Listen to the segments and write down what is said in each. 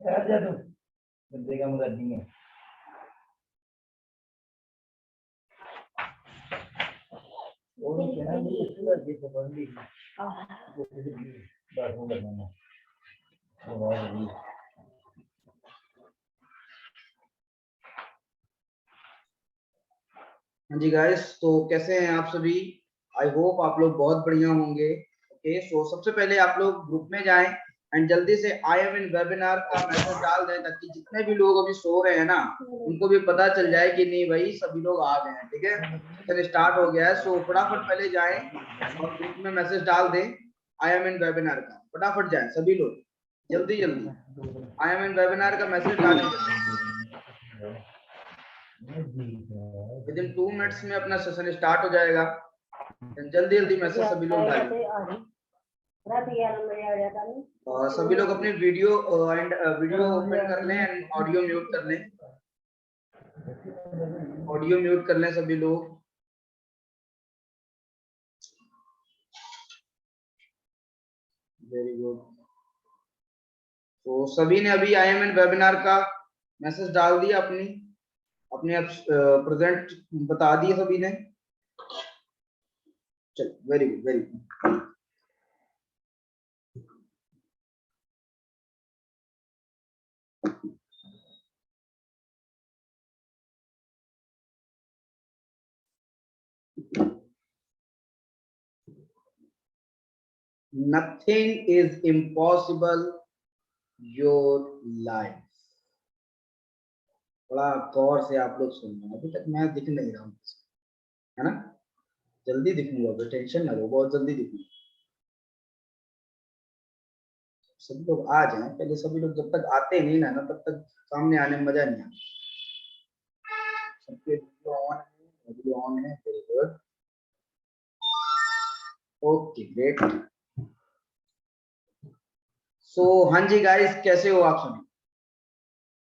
जा तू बंदे का मुराद नहीं है। वो क्या है ये पूरा ये पकड़ ली बस वो करना है। हाँ जी गाइस, तो कैसे हैं आप सभी? आई होप आप लोग बहुत बढ़िया होंगे। ओके, सो सबसे पहले आप लोग ग्रुप में जाएं एंड जल्दी से आई एम इन वेबिनार का मैसेज डाल दें, ताकि जितने भी लोग अभी सो रहे हैं ना, उनको भी पता चल जाए कि नहीं भाई सभी लोग आ गए हैं। ठीक है, चलिए स्टार्ट हो गया है। सो फटाफट पहले जाएं और ग्रुप में मैसेज डाल दें आई एम इन वेबिनार का। फटाफट जाएं सभी लोग, जल्दी जल्दी आई एम इन वेबिनार का मैसेज डालें जल्दी। विद इन 2 मिनट्स में अपना सेशन स्टार्ट हो जाएगा। जल्दी जल्दी मैसेज सभी लोग डालें। सभी लोग अपनी वीडियो एंड वीडियो ओपन कर लें एंड ऑडियो म्यूट कर लें। ऑडियो म्यूट कर लें सभी लोग। Very good. तो सभी ने अभी आई एम इन वेबिनार का मैसेज डाल दिया, अपनी अपने प्रेजेंट बता दिए सभी ने। चलो, very good very good. Nothing is impossible your life। बड़ा गौर से आप लोग सुन रहे हैं, अभी तक मैं दिख नहीं रहा हूँ, है ना? जल्दी दिखूंगा, टेंशन ना लो, बहुत जल्दी दिखूंगा। सभी लोग आ जाएं पहले। सभी लोग जब तक आते नहीं ना तब तक सामने आने में मजा नहीं आता। सबके वीडियो ऑन है, वीडियो ऑन है। Very good, okay great. So हाँ जी गाइस, कैसे हो आप सभी?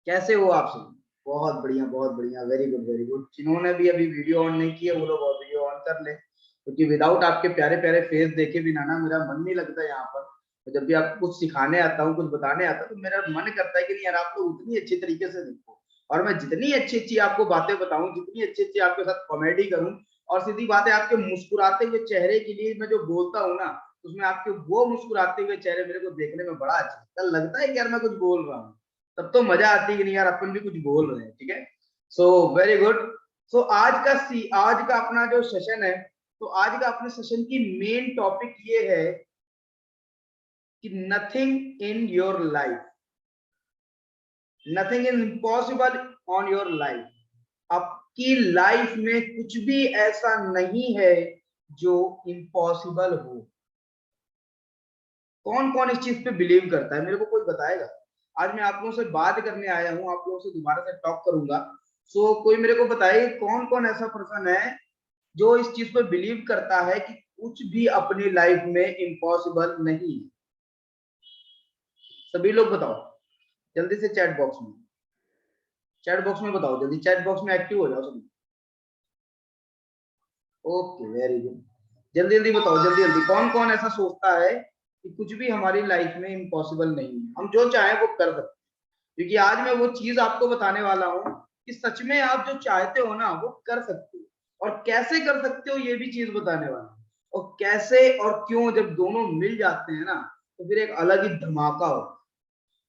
कैसे हो आप सभी? बहुत बढ़िया बहुत बढ़िया, वेरी गुड वेरी गुड। जिन्होंने भी अभी वीडियो ऑन नहीं किया वो लोग और वीडियो ऑन कर ले, क्योंकि विदाउट आपके प्यारे प्यारे फेस देखे बिना ना मेरा मन नहीं लगता यहाँ पर। तो जब भी आपको कुछ सिखाने आता हूँ, कुछ बताने आता हूँ, तो मेरा मन करता है कि नहीं यार आप लोग उतनी अच्छी तरीके से देखो, और मैं जितनी अच्छी अच्छी आपको बातें बताऊं, जितनी अच्छी अच्छी आपके साथ कॉमेडी करूं, और सीधी बात है आपके मुस्कुराते हुए चेहरे के लिए मैं जो बोलता हूँ ना, उसमें आपके वो मुस्कुराते हुए चेहरे मेरे को देखने में बड़ा अच्छा लगता है कि यार मैं कुछ बोल रहा हूँ, तब तो मजा आती है कि नहीं यार अपन भी कुछ बोल रहे हैं। ठीक है, सो वेरी गुड। सो आज का अपना जो सेशन है, तो आज का अपने सेशन की मेन टॉपिक ये है कि nothing in your life, nothing is impossible on your life. आपकी लाइफ में कुछ भी ऐसा नहीं है जो इम्पॉसिबल हो। कौन कौन इस चीज पे बिलीव करता है, मेरे को कोई बताएगा? आज मैं आप लोगों से बात करने आया हूं, आप लोगों से दोबारा से टॉक करूंगा। सो कोई मेरे को बताइए कौन कौन ऐसा पर्सन है जो इस चीज पे बिलीव करता है कि कुछ भी अपनी लाइफ में इम्पॉसिबल नहीं। सभी लोग बताओ जल्दी से, चैट बॉक्स में, चैट बॉक्स में बताओ जल्दी, चैट बॉक्स में एक्टिव हो जाओ सभी। ओके वेरी गुड, जल्दी जल्दी बताओ, जल्दी जल्दी कौन कौन ऐसा सोचता है कि कुछ भी हमारी लाइफ में इम्पॉसिबल नहीं है, हम जो चाहे वो कर सकते हैं। क्योंकि आज मैं वो चीज आपको बताने वाला हूँ कि सच में आप जो चाहते हो ना वो कर सकते हो, और कैसे कर सकते हो ये भी चीज बताने वाला हूँ। और कैसे और क्यों जब दोनों मिल जाते हैं ना, तो फिर एक अलग ही धमाका होता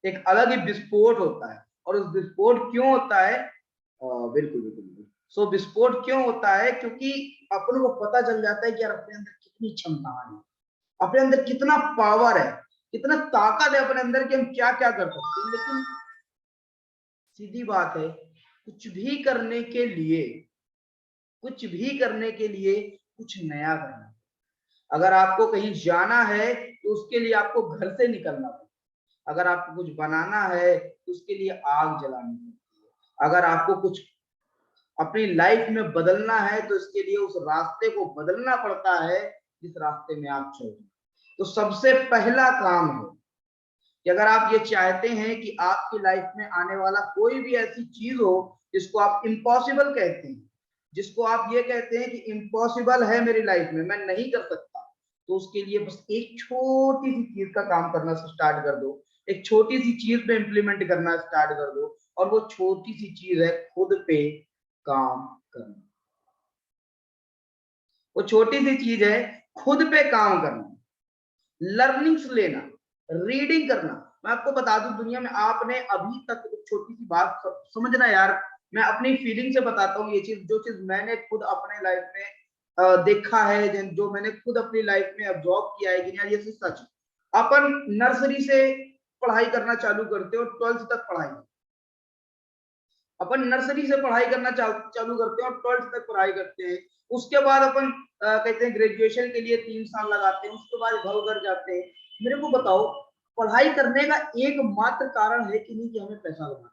है, एक अलग ही विस्फोट होता है। और उस विस्फोट क्यों होता है? बिल्कुल बिल्कुल बिल्कुल। सो विस्फोट क्यों होता है? क्योंकि अपन को पता चल जाता है कि यार अपने अंदर कितनी क्षमताएं हैं, अपने अंदर कितना पावर है, कितना ताकत है अपने अंदर कि हम क्या क्या कर सकते हैं। लेकिन सीधी बात है, कुछ भी करने के लिए, कुछ भी करने के लिए कुछ नया करना। अगर आपको कहीं जाना है तो उसके लिए आपको घर से निकलना पड़ेगा। अगर आपको कुछ बनाना है तो उसके लिए आग जलानी पड़ती है। अगर आपको कुछ अपनी लाइफ में बदलना है तो इसके लिए उस रास्ते को बदलना पड़ता है जिस रास्ते में आप चल रहे हैं। तो सबसे पहला काम है कि अगर आप ये चाहते हैं कि आपकी लाइफ में आने वाला कोई भी ऐसी चीज हो जिसको आप इम्पॉसिबल कहते हैं, जिसको आप ये कहते हैं कि इम्पॉसिबल है मेरी लाइफ में, मैं नहीं कर सकता, तो उसके लिए बस एक छोटी सी चीज का काम करना स्टार्ट कर दो। एक छोटी सी चीज पे इंप्लीमेंट करना स्टार्ट कर दो, और वो छोटी सी चीज है खुद पे काम करना। वो छोटी सी चीज है खुद पे काम करना, लर्निंग्स लेना, रीडिंग करना। मैं आपको बता दूं, दुनिया में आपने अभी तक एक छोटी सी बात समझना यार, मैं अपनी फीलिंग से बताता हूँ, ये चीज जो चीज मैंने खुद अपने लाइफ में देखा है, जो मैंने खुद अपनी लाइफ में ऑब्जर्व किया है कि यार ये चीज सच है। अपन नर्सरी से पढ़ाई करना चालू करते हो, 12th तक पढ़ाई, अपन नर्सरी से पढ़ाई करना चालू करते हैं और 12th तक पढ़ाई करते हैं। उसके बाद अपन कहते हैं ग्रेजुएशन के लिए 3 साल लगाते हैं, उसके बाद घर घर जाते हैं। मेरे को बताओ, पढ़ाई करने का एकमात्र कारण है कि नहीं कि हमें पैसा कमाना,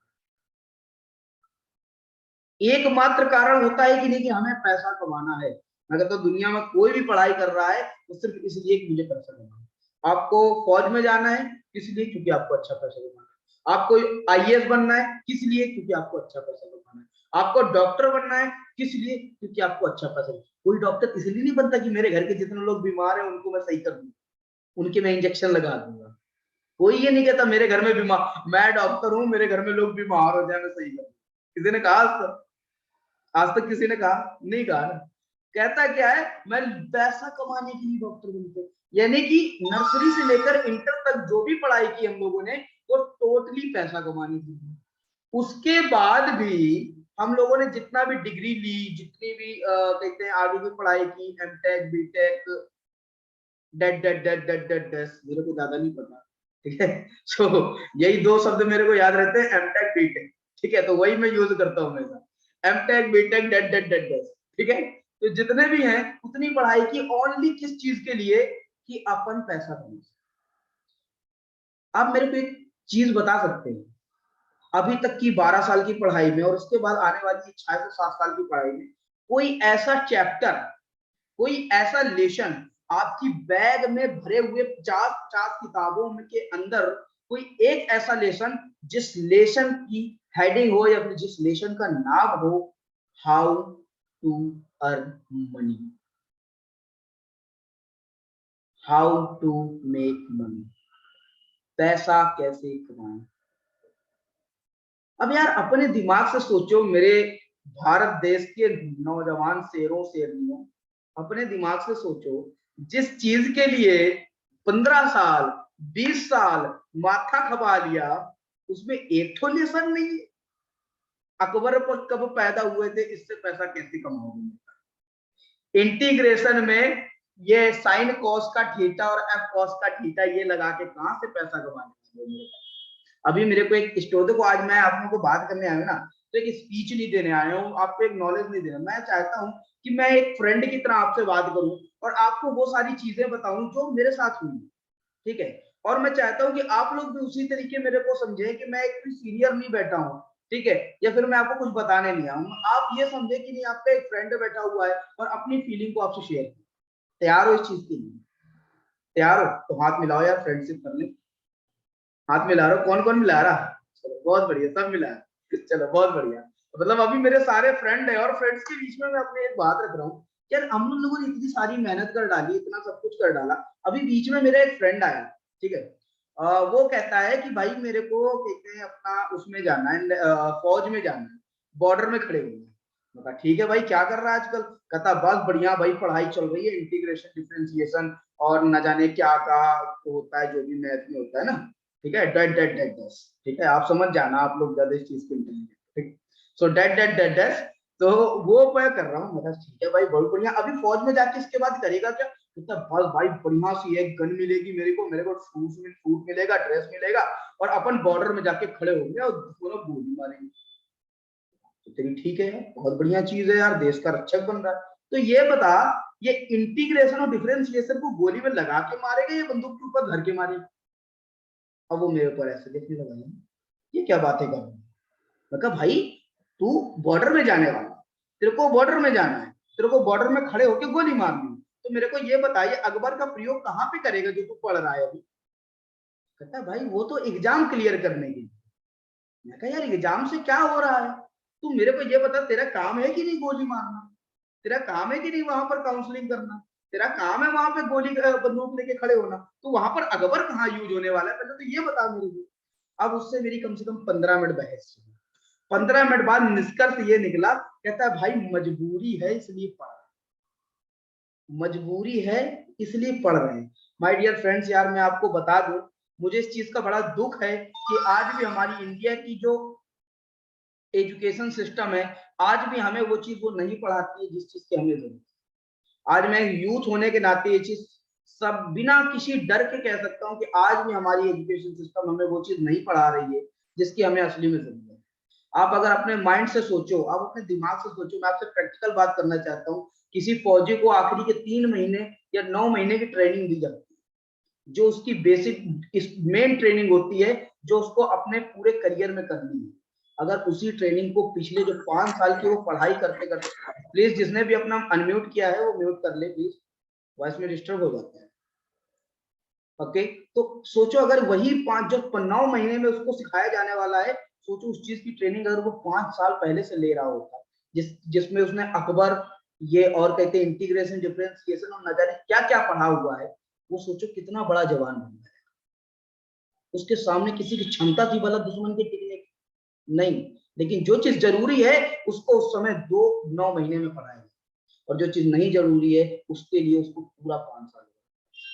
एकमात्र कारण होता है कि नहीं कि हमें पैसा कमाना है। मैं कहता हूँ दुनिया में कोई भी पढ़ाई कर रहा है वो सिर्फ इसलिए कि मुझे पैसा कमाना है। आपको फौज में जाना है किस लिए? क्योंकि आपको अच्छा पैसा कमाना है। आपको आईएएस बनना है किस लिए? क्योंकि आपको अच्छा पैसा कमाना है। आपको डॉक्टर बनना है किस लिए? क्योंकि आपको अच्छा पैसा। कोई डॉक्टर इसलिए नहीं बनता कि मेरे घर के जितने लोग बीमार हैं उनको मैं सही कर दूं, उनके मैं इंजेक्शन लगा दूंगा। कोई ये नहीं कहता मेरे घर में बीमार, मैं डॉक्टर हूं, मेरे घर में लोग बीमार हो जाए मैं सही कर दूं। किसी ने कहा आज तक किसी ने कहा? नहीं कहा ना। कहता क्या है, मैं पैसा कमाने के लिए डॉक्टर बनते। यानी कि नर्सरी से लेकर इंटर तक जो भी पढ़ाई की हम लोगों ने वो टोटली पैसा कमाने के लिए। उसके बाद भी हम लोगों ने जितना भी डिग्री ली, जितनी भी कहते हैं आगे की पढ़ाई की, MTech BTech date date date date date date, मेरे को ज्यादा नहीं पता, ठीक है। सो यही 2 शब्द मेरे को याद रहते हैं, एमटेक बीटेक, ठीक है, तो वही मैं यूज करता हूँ हमेशा, MTech BTech date date date date, ठीक है। तो जितने भी हैं उतनी पढ़ाई की ओनली किस चीज के लिए? कि अपन पैसा कमा। आप मेरे को एक चीज बता सकते हैं, अभी तक की 12 साल की पढ़ाई में और उसके बाद आने वाली 6 से 7 साल की पढ़ाई में कोई ऐसा चैप्टर, कोई ऐसा लेशन आपकी बैग में भरे हुए 50 किताबों के अंदर कोई एक ऐसा लेसन जिस लेसन की हेडिंग हो या फिर जिस लेसन का नाम हो how to earn money, how to make money, पैसा कैसे कमाएं। अब यार अपने दिमाग से सोचो, मेरे भारत देश के नौजवान शेरों शेरनियों, अपने दिमाग से सोचो, जिस चीज के लिए 15 साल 20 साल माथा खपा लिया, उसमें एक तो लेसन नहीं है। अकबर पर कब पैदा हुए थे, इससे पैसा कैसे कमाओगे? इंटीग्रेशन में ये साइन कॉस का थीटा और एफ कॉस का थीटा ये लगा के कहां से पैसा कमाने? अभी मेरे को एक स्टोरी को, आज मैं आप लोगों को बात करने आया हूं ना, तो एक स्पीच नहीं देने आया हूँ, आपको एक नॉलेज नहीं देना। मैं चाहता हूँ कि मैं एक फ्रेंड की तरह आपसे बात करूं और आपको वो सारी चीजें बताऊं जो मेरे साथ हुई, ठीक है। और मैं चाहता हूँ कि आप लोग भी उसी तरीके मेरे को समझे कि मैं एक सीनियर नहीं बैठा हूँ, ठीक है, या फिर मैं आपको कुछ बताने नहीं आऊंगा। आप ये समझे कि नहीं, आपका एक फ्रेंड बैठा हुआ है और अपनी फीलिंग को आपसे शेयर करें। तैयार हो इस चीज के लिए? तैयार हो तो हाथ मिलाओ यार, फ्रेंडशिप कर ले। हाथ मिला रहा हो? कौन कौन मिला रहा? चलो बहुत बढ़िया, सब मिला है। चलो बहुत बढ़िया। मतलब अभी मेरे सारे फ्रेंड है और फ्रेंड्स के बीच में मैं अपनी एक बात रख रहा हूँ, यार हम लोगों ने इतनी सारी मेहनत कर डाली, इतना सब कुछ कर डाला, अभी बीच में मेरा एक फ्रेंड आया, ठीक है। वो कहता है कि भाई मेरे को कहते हैं अपना उसमें जाना है, फौज में जाना है, बॉर्डर में खड़े हुए। मैं कहा ठीक है भाई, क्या कर रहा है आजकल? कहता बस बढ़िया भाई, पढ़ाई चल रही है, इंटीग्रेशन डिफरेंशिएशन और न जाने क्या क्या होता है, जो भी मैथ में होता है ना, ठीक है, डेट डेट डेट डेट, ठीक है, आप समझ जाना, आप लोग ज्यादा इस चीज के इंटेलिजेंट, ठीक। सो डेट डेट डेट डेट, तो वो मैं कर रहा हूँ। मतलब ठीक है भाई, बहुत बढ़िया। अभी फौज में जाके इसके बाद करेगा क्या? मतलब बस भाई बढ़िया सी एक गन मिलेगी मेरे को सूट मिलेगा, ड्रेस मिलेगा, और अपन बॉर्डर में जाके खड़े होंगे और दोनों गोली मारेंगे। तो तेरी ठीक है, बहुत बढ़िया चीज है यार, देश का रक्षक बन रहा है। तो ये बता, ये इंटीग्रेशन और डिफरेंशिएशन को गोली में लगा के मारेगा या बंदूक के ऊपर धर के मारेगा? अब वो मेरे ऊपर ऐसे देखने लगा, ये क्या बातें कर रहा है? मैं कहा भाई तू बॉर्डर में जाने वाला, तेरे को बॉर्डर में जाना है, तेरे को बॉर्डर में खड़े होकर गोली मारनी है, तो मेरे को ये बताइए अकबर का प्रयोग कहाँ पे करेगा जो तू पढ़ रहा है अभी? कहता है भाई वो तो एग्जाम क्लियर करने के लिए। मैं कहा यार एग्जाम से क्या हो रहा है? तू मेरे को ये बता, तेरा काम है कि नहीं गोली मारना? तेरा काम है कि नहीं वहां पर काउंसलिंग करना? तेरा काम है वहां पे गोली बंदूक लेके खड़े होना? तो वहां पर अकबर कहाँ यूज होने वाला है, पहले तो ये बता मेरे को। अब उससे मेरी कम से कम 15 मिनट बहस हुई। 15 मिनट बाद निष्कर्ष ये निकला, कहता है भाई मजबूरी है इसलिए पढ़ रहे हैं, मजबूरी है इसलिए पढ़ रहे हैं। माय डियर फ्रेंड्स, यार मैं आपको बता दूं, मुझे इस चीज का बड़ा दुख है कि आज भी हमारी इंडिया की जो एजुकेशन सिस्टम है, आज भी हमें वो चीज वो नहीं पढ़ाती है जिस चीज की हमें जरूरत है। आज मैं यूथ होने के नाते ये चीज सब बिना किसी डर के कह सकता हूँ कि आज भी हमारी एजुकेशन सिस्टम हमें वो चीज नहीं पढ़ा रही है जिसकी हमें असली में जरूरत है। आप अगर अपने माइंड से सोचो, आप अपने दिमाग से सोचो, मैं आपसे प्रैक्टिकल बात करना चाहता हूँ। किसी फौजी को आखिरी के 3 महीने या 9 महीने की ट्रेनिंग दी जाती है, जो उसकी बेसिक मेन ट्रेनिंग होती है, जो उसको अपने पूरे करियर में करनी है। अगर उसी ट्रेनिंग को पिछले जो 5 साल की वो पढ़ाई करते करते, प्लीज जिसने भी अपना अनम्यूट किया है वो म्यूट कर ले प्लीज, वॉइस में डिस्टर्ब हो जाता है। ओके, तो सोचो अगर वही 5 जो 9 महीने में उसको सिखाया जाने वाला है, सोचो उस चीज की ट्रेनिंग अगर वो 5 साल पहले से ले रहा होता, जिसमें उसने अकबर ये और कहते हैं इंटीग्रेशन, डिफरेंशिएशन और न जाने क्या क्या पढ़ा हुआ है, वो सोचो कितना बड़ा जवान बन गया। उसके सामने किसी की क्षमता थी भला दुश्मन के टिकने की? नहीं, लेकिन जो चीज जरूरी है उसको उस समय 9 महीने में पढ़ाया, और जो चीज नहीं जरूरी है उसके लिए उसको पूरा 5 साल।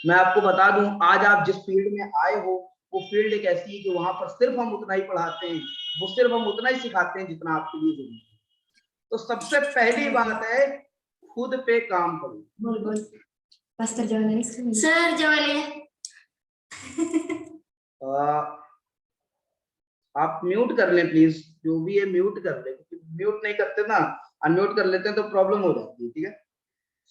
मैं आपको बता दूं, आज आप जिस फील्ड में आए हो वो फील्ड एक ऐसी है कि वहां पर सिर्फ हम उतना ही पढ़ाते हैं, वो सिर्फ हम उतना ही सिखाते हैं जितना आपके लिए जरूरी है। तो सबसे पहली बात है, खुद पे काम करो। बोल बोल पास्टर जवान सर जवाले आप म्यूट कर लें प्लीज, जो भी है म्यूट कर ले, म्यूट नहीं करते ना, अनम्यूट कर लेते हैं तो प्रॉब्लम हो जाती है, ठीक है।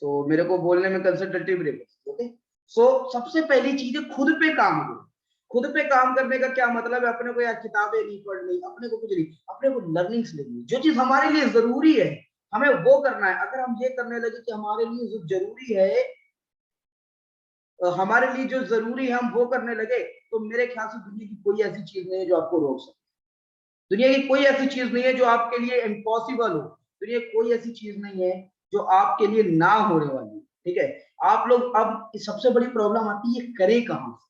सो मेरे को बोलने में कंसंट्रेटिव रहे, ओके। सो सबसे पहली चीज है खुद पे काम करो। खुद पे काम करने का क्या मतलब है? अपने को यार किताबें नहीं पढ़नी, अपने को कुछ नहीं, अपने को लर्निंग्स लेनी, जो चीज हमारे लिए जरूरी है हमें वो करना है। अगर हम ये करने लगे कि हमारे लिए जो जरूरी है, हमारे लिए जो जरूरी है हम वो करने लगे, तो मेरे ख्याल से दुनिया की कोई ऐसी चीज नहीं है जो आपको रोक सके। दुनिया की कोई ऐसी चीज नहीं है जो आपके लिए इम्पॉसिबल हो। दुनिया की कोई ऐसी चीज नहीं है जो आपके लिए ना होने वाली, ठीक है। आप लोग, अब सबसे बड़ी प्रॉब्लम आती है, ये करें कहां से,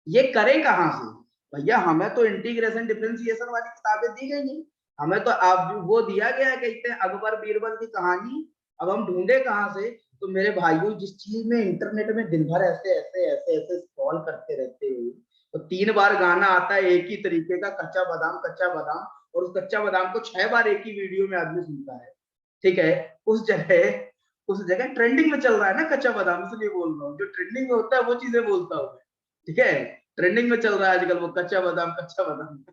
ये करें कहां से? भैया हमें तो इंटीग्रेशन डिफरेंशिएशन वाली किताबें दी गई नहीं, हमें तो आप वो दिया गया है, कहते हैं अकबर बीरबल की कहानी। अब हम ढूंढे कहां से? तो मेरे भाइयों, जिस चीज में इंटरनेट में दिन भर ऐसे ऐसे ऐसे ऐसे स्क्रॉल करते रहते हो, तो 3 बार गाना आता है एक ही तरीके का, कच्चा बादाम कच्चा बादाम, और उस कच्चा बादाम को 6 बार एक ही वीडियो में आदमी सुनता है, ठीक है। उस जगह ट्रेंडिंग में चल रहा है ना कच्चा बादाम, इसलिए बोल रहा हूँ, जो ट्रेंडिंग में होता है वो चीजें बोलता हूँ, ठीक है। ट्रेंडिंग में चल रहा है आजकल वो कच्चा बादाम कच्चा बादाम।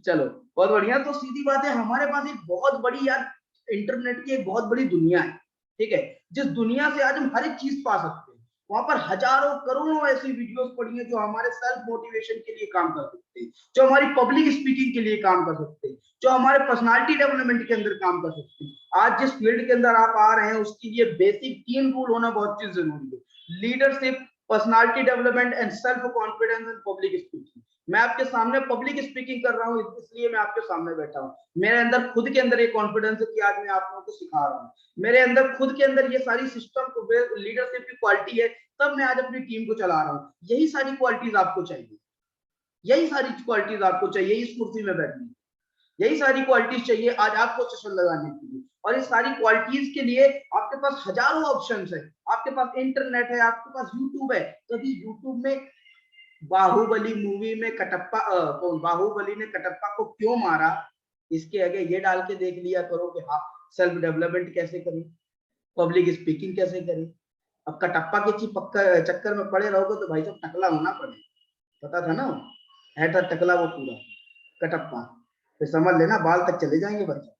चलो बहुत बढ़िया। तो सीधी बात है, हमारे पास एक बहुत बड़ी यार इंटरनेट की एक बहुत बड़ी दुनिया है, ठीक है, जिस दुनिया से आज हम हर एक चीज पा सकते हैं। वहां पर हजारों करोड़ों ऐसी वीडियोस पड़ी हैं जो हमारे सेल्फ मोटिवेशन के लिए काम कर सकते हैं, जो हमारी पब्लिक स्पीकिंग के लिए काम कर सकते हैं, जो हमारे पर्सनालिटी डेवलपमेंट के अंदर काम कर सकते हैं। आज जिस फील्ड के अंदर आप आ रहे हैं उसके लिए बेसिक 3 रूल होना बहुत चीज जरूरी है: leadership, personality development and self confidence and public speaking. मैं आपके सामने पब्लिक स्पीकिंग कर रहा हूँ, इसलिए मैं आपके सामने बैठा हूँ। मेरे अंदर खुद के अंदर ये कॉन्फिडेंस है कि आज मैं आप लोगों को सिखा रहा हूँ। मेरे अंदर खुद के अंदर ये सारी सिस्टम लीडरशिप की क्वालिटी है, तब मैं आज अपनी टीम को चला रहा हूँ। यही सारी क्वालिटीज आपको चाहिए, यही सारी क्वालिटीज आपको चाहिए इस कुर्सी में बैठने, यही सारी क्वालिटीज चाहिए आज आपको सेशन लगाने के लिए। और इस सारी क्वालिटीज के लिए आपके पास हजारों ऑप्शंस है, आपके पास इंटरनेट है, आपके पास यूट्यूब है। कभी यूट्यूब में बाहुबली मूवी में कटप्पा बाहुबली ने कटप्पा को क्यों मारा, इसके आगे ये डाल के देख लिया करो कि हाँ सेल्फ डेवलपमेंट कैसे करें, पब्लिक स्पीकिंग कैसे करें। अब कटप्पा के चक्कर में पड़े रहोगे तो भाई साहब टकला होना पड़ेगा, पता था ना, है था टकला वो पूरा कटप्पा, फिर समझ लेना बाल तक चले जाएंगे बच्चे,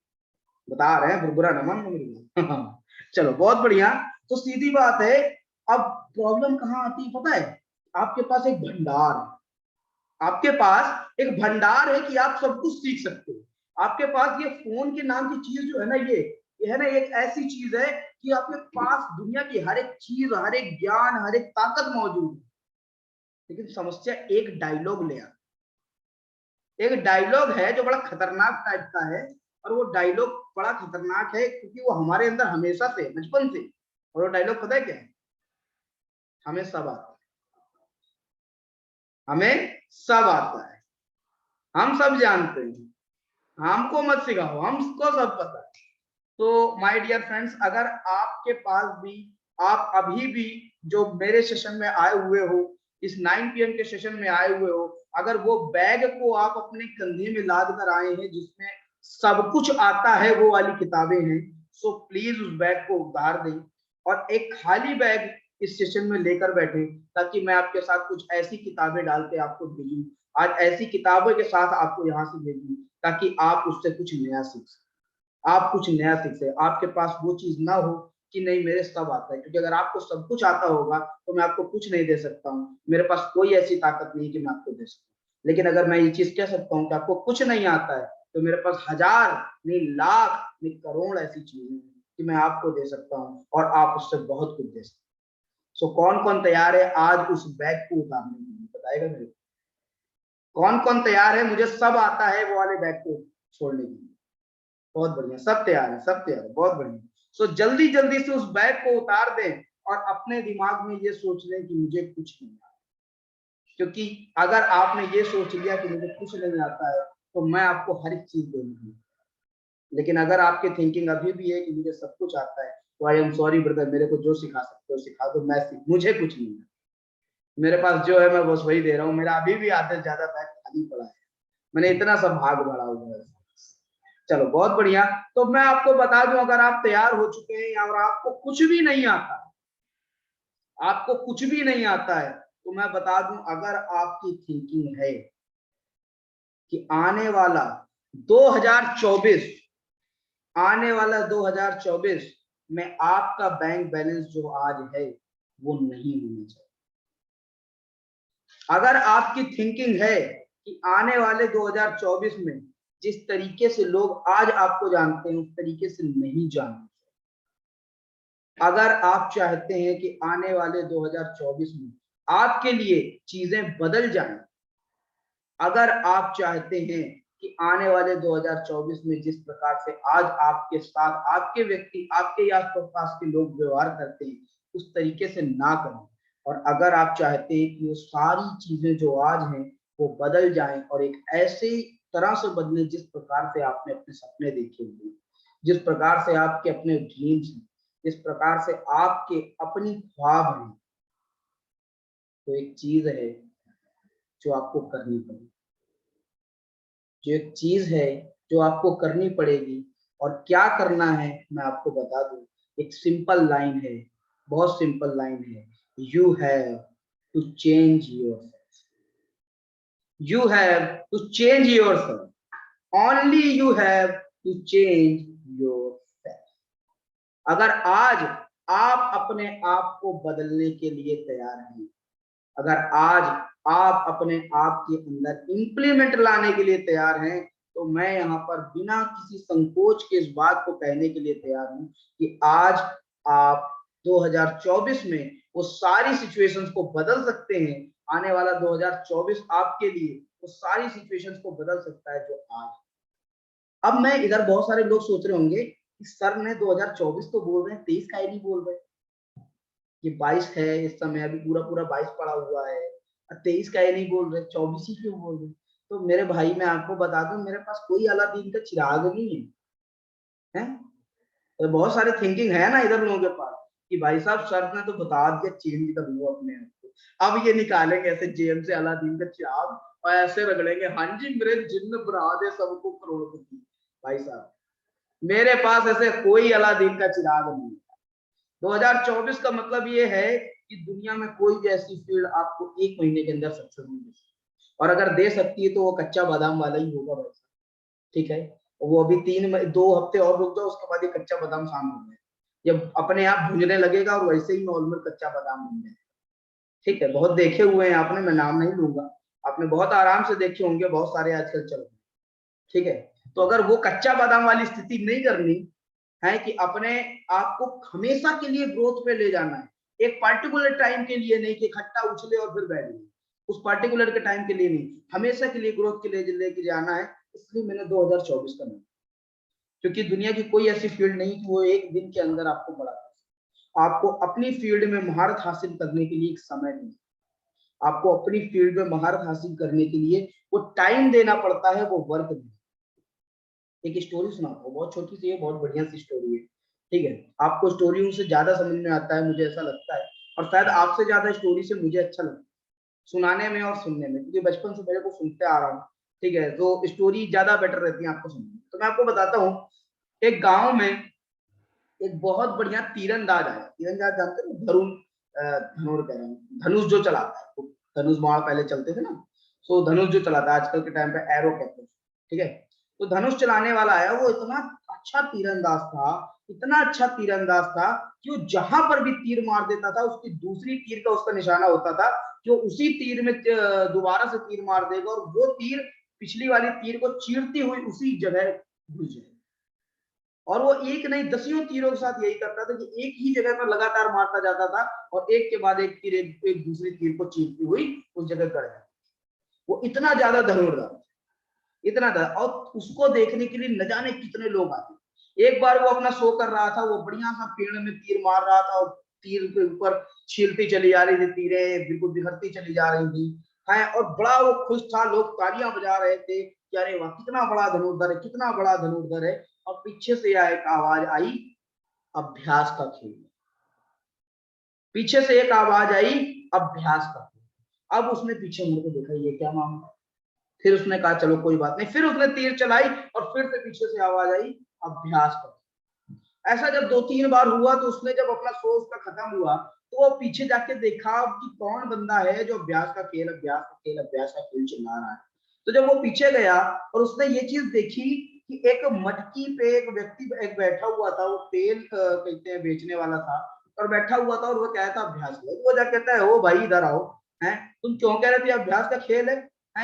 बता रहे हैं, फिर बुरा न मानना मेरी बात। चलो बहुत बढ़िया। तो सीधी बात है, अब प्रॉब्लम कहाँ आती है पता है? आपके पास एक भंडार है, आपके पास एक भंडार है कि आप सब कुछ सीख सकते हो। आपके पास ये फोन के नाम की चीज जो है ना, ये है ना एक ऐसी चीज है कि आपके पास दुनिया की हर एक चीज, हर एक ज्ञान, हर एक ताकत मौजूद है। लेकिन समस्या एक डायलॉग ले आता, एक डायलॉग है जो बड़ा खतरनाक टाइप का है, और वो डायलॉग बड़ा खतरनाक है क्योंकि वो हमारे अंदर हमेशा से, बचपन से, और वो डायलॉग पता है क्या है? हमें सब आता है, हमें सब आता है। हम सब जानते हैं, हमको मत सिखाओ, हमको सब पता है। तो माय डियर फ्रेंड्स, अगर आपके पास भी, आप अभी भी जो मेरे सेशन में आए हुए हो, इस 9 PM के सेशन में आए हुए हो, अगर वो बैग को आप अपने कंधे में लाद कर आए हैं जिसमें सब कुछ आता है, वो वाली किताबें हैं, सो प्लीज उस बैग को उतार दें और एक खाली बैग इस सेशन में लेकर बैठे, ताकि मैं आपके साथ कुछ ऐसी किताबें डाल के आपको भेजूं, आज ऐसी किताबों के साथ आपको यहाँ से भेजूं, ताकि आप उससे कुछ नया सीख सकें, आप कुछ नया सीख सकें। आपके पास वो चीज ना हो कि नहीं मेरे सब आता है, क्योंकि अगर आपको सब कुछ आता होगा तो मैं आपको कुछ नहीं दे सकता हूँ, मेरे पास कोई ऐसी ताकत नहीं कि मैं आपको दे सकूं। लेकिन अगर मैं ये चीज कह सकता हूँ कि आपको कुछ नहीं आता है, तो मेरे पास हजार नहीं लाख नहीं करोड़ ऐसी चीजें हैं कि मैं आपको दे सकता हूँ और आप उससे बहुत कुछ दे सकते हैं। सो कौन कौन तैयार है आज उस बैग को उतारने के लिए, बताएगा मेरे को? कौन कौन तैयार है, मुझे सब आता है वो वाले बैग को छोड़ने के लिए? बहुत बढ़िया, सब तैयार है, सब तैयार है, बहुत बढ़िया। सो जल्दी जल्दी से उस बैग को उतार दें और अपने दिमाग में ये सोच लें कि मुझे कुछ नहीं आता, क्योंकि अगर आपने ये सोच लिया कि मुझे कुछ नहीं आता है तो मैं आपको हर एक चीज दे दूंगी। लेकिन अगर आपकी थिंकिंग अभी भी है कि मुझे सब कुछ आता है, तो आई एम सॉरी ब्रदर, मेरे को जो सिखा सकते हो सिखा दो, मुझे कुछ नहीं है, मेरे पास जो है मैं बस वही दे रहा हूँ, मेरा अभी भी आधे से ज्यादा बैग खाली पड़ा है, मैंने इतना सब भाग बढ़ा हुआ है। चलो बहुत बढ़िया। तो मैं आपको बता दूं, अगर आप तैयार हो चुके हैं और आपको कुछ भी नहीं आता, आपको कुछ भी नहीं आता है, तो मैं बता दूं, अगर आपकी थिंकिंग है कि आने वाला 2024 में आपका बैंक बैलेंस जो आज है वो नहीं होना चाहिए, अगर आपकी थिंकिंग है कि आने वाले 2024 में जिस तरीके से लोग आज आपको जानते हैं उस तरीके से नहीं जानते, अगर आप चाहते हैं कि आने वाले 2024 में आपके लिए चीजें बदल जाएं, अगर आप चाहते हैं कि आने वाले 2024 में जिस प्रकार से आज आपके साथ आपके व्यक्ति, आपके आसपास के लोग व्यवहार करते हैं उस तरीके से ना करें, और अगर आप चाहते हैं कि वो सारी चीजें जो आज हैं वो बदल जाएं और एक ऐसे तरह से बदले जिस प्रकार से आपने अपने सपने देखे हुए, जिस प्रकार से आपके अपने ड्रीम्स हैं, जिस प्रकार से आपके अपनी ख्वाब हैं, तो एक चीज है जो आपको करनी पड़ेगी, जो एक चीज है जो आपको करनी पड़ेगी। और क्या करना है मैं आपको बता दूं, एक सिंपल लाइन है, बहुत सिंपल लाइन है, you have to change yourself, you have to change yourself, only you have to change yourself. अगर आज आप अपने आप को बदलने के लिए तैयार हैं, अगर आज आप अपने आप के अंदर इंप्लीमेंट लाने के लिए तैयार हैं, तो मैं यहाँ पर बिना किसी संकोच के इस बात को कहने के लिए तैयार हूं कि आज आप 2024 में वो सारी सिचुएशंस को बदल सकते हैं। आने वाला 2024 आपके लिए वो सारी सिचुएशंस को बदल सकता है जो आज। अब मैं इधर बहुत सारे लोग सोच रहे होंगे कि सर ने 2024 तो बोल रहे हैं, 23 का ही नहीं बोल रहे, ये 22 है इस समय, अभी पूरा पूरा 22 पड़ा हुआ है, 23 का ही नहीं बोल रहे, 24 ही क्यों बोल रहे? तो मेरे भाई मैं आपको बता दूं, मेरे पास कोई अलादीन का चिराग नहीं है, हैं? तो बहुत सारे थिंकिंग है ना इधर लोगों के पास कि भाई साहब सर ने तो बता दिया चेंज कर लो अपने आप को, अब ये निकालेंगे ऐसे जेब से अलादीन का चिराग और ऐसे रगड़ेंगे, हाँ जी मेरे जिन्न बना दे सबको करोड़पति। भाई साहब मेरे पास ऐसे कोई अलादीन का चिराग नहीं है। 2024 का मतलब ये है कि दुनिया में कोई भी ऐसी फील्ड आपको 1 महीने के अंदर सक्सेस नहीं दे सकती, और अगर दे सकती है तो वो कच्चा बादाम वाला ही होगा भाई, ठीक है? वो अभी 2 हफ्ते और रुक जाओ, उसके बाद ये कच्चा बादाम शाम हो जाए, जब अपने आप भुनने लगेगा और वैसे ही नॉर्मल कच्चा बादाम बन जाए, ठीक है? बहुत देखे हुए हैं आपने, मैं नाम नहीं लूंगा, आपने बहुत आराम से देखे होंगे, बहुत सारे आजकल चल रहे हैं, ठीक है? तो अगर वो कच्चा बादाम वाली स्थिति नहीं करनी है कि अपने आप को हमेशा के लिए ग्रोथ पे ले जाना है, एक पर्टिकुलर टाइम के लिए नहीं कि खट्टा उछले और फिर बैठ गए, उस पर्टिकुलर के टाइम के लिए नहीं, हमेशा के लिए ग्रोथ के लिए लेके जाना है, इसलिए मैंने 2024 का नाम, क्योंकि दुनिया की कोई ऐसी फील्ड नहीं कि वो एक दिन के अंदर आपको बढ़ा दे। आपको अपनी फील्ड में महारत हासिल करने के लिए एक समय नहीं, आपको अपनी फील्ड में महारत हासिल करने के लिए वो टाइम देना पड़ता है, वो वर्क देना। एक स्टोरी सुनाता हूँ, बहुत छोटी सी है, बहुत बढ़िया सी स्टोरी है, ठीक है। आपको स्टोरियों से ज्यादा समझ में आता है, मुझे ऐसा लगता है, और शायद आपसे ज्यादा स्टोरी से मुझे अच्छा लगता है सुनाने में और सुनने में, क्योंकि बचपन से मेरे को सुनते आ रहा हूँ, ठीक है। तो स्टोरी ज्यादा बेटर रहती है आपको सुनने में। तो मैं आपको बताता हूँ, एक गांव में एक बहुत बढ़िया तीरंदाज आया। तीरंदाज जानते हो, धनुर कह रहा हूँ, धनुष जो चलाता है, धनुष बाण पहले चलते थे ना, तो धनुष जो चलाता है, आजकल के टाइम पे एरो कहते हैं, ठीक है। तो धनुष चलाने वाला आया, वो इतना अच्छा तीरंदाज था, इतना अच्छा तीरंदाज था कि वो जहां पर भी तीर मार देता था, उसकी दूसरी तीर का उसका निशाना होता था कि वो उसी तीर में दोबारा से तीर मार देगा, और वो तीर पिछली वाली तीर को चीरती हुई उसी जगह घुस जाएगी। और वो एक नहीं, दसियों तीरों के साथ यही करता था कि एक ही जगह पर लगातार मारता जाता था, और एक के बाद एक तीर एक दूसरी तीर को चीरती हुई उस जगह गड़ जाती। वो इतना ज्यादा धनुर्धर, इतना ज्यादा, और उसको देखने के लिए न जाने कितने लोग आते। एक बार वो अपना शो कर रहा था, वो बढ़िया सा पेड़ में तीर मार रहा था, और तीर के ऊपर छीलती चली जा रही थी, तीरें बिल्कुल बिखरती चली जा रही थी, है। और बड़ा वो खुश था, लोग तालियां बजा रहे थे कि अरे वाह, कितना बड़ा धनुर्धर है, कितना बड़ा धनुर्धर है। और पीछे से एक आवाज आई, अभ्यास का खेल। पीछे से एक आवाज आई, अभ्यास का खेल। अब उसने पीछे मुड़ के देखा, ये क्या मामला। फिर उसने कहा चलो कोई बात नहीं, फिर उसने तीर चलाई, और फिर से पीछे से आवाज आई, अभ्यास का खेल। ऐसा जब 2-3 बार हुआ, तो उसने जब अपना शो उसका खत्म हुआ, तो वो पीछे जाके देखा कि कौन बंदा है जो अभ्यास का खेल, अभ्यास का खेल, अभ्यास का खेल चिल्ला रहा है। तो जब वो पीछे गया और उसने ये चीज देखी कि एक मटकी पे एक व्यक्ति एक बैठा हुआ था, वो तेल कहते हैं बेचने वाला था, और बैठा हुआ था, और वो कह रहा था अभ्यास का। वो जाके कहता है, ओ भाई इधर आओ, हैं तुम क्यों कह रहे थे अभ्यास का खेल है,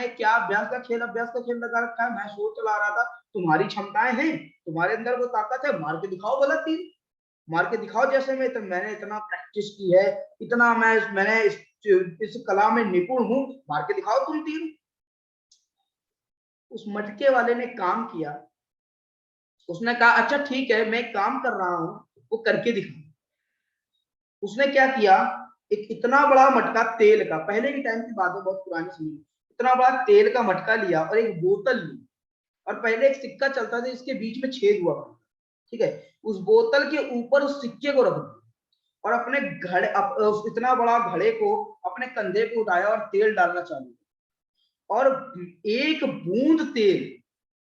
क्या अभ्यास का खेल, अभ्यास का खेल लगा रखा है, मैं शो चला रहा था, तुम्हारी क्षमताएं हैं, तुम्हारे अंदर वो ताकत है, मार के दिखाओ भला तीर, मार के दिखाओ। जैसे मैं, तो मैंने इतना प्रैक्टिस की है, इतना मैंने इस कला में निपुण हूं, मार के दिखाओ तुम तीर। उस मटके वाले ने काम किया, उसने कहा अच्छा ठीक है, मैं काम कर रहा हूं, वो करके दिखा। उसने क्या किया, एक इतना बड़ा मटका तेल का, पहले के टाइम की बात है, बहुत पुरानी समय, इतना बड़ा तेल का मटका लिया, और एक बोतल ली, और पहले एक सिक्का चलता था, इसके बीच में छेद हुआ, ठीक है। उस बोतल के ऊपर उस सिक्के को रख दिया, और अपने घड़े उस इतना बड़ा घड़े को अपने कंधे पे उठाया, और तेल डालना चालू किया। और एक बूंद तेल,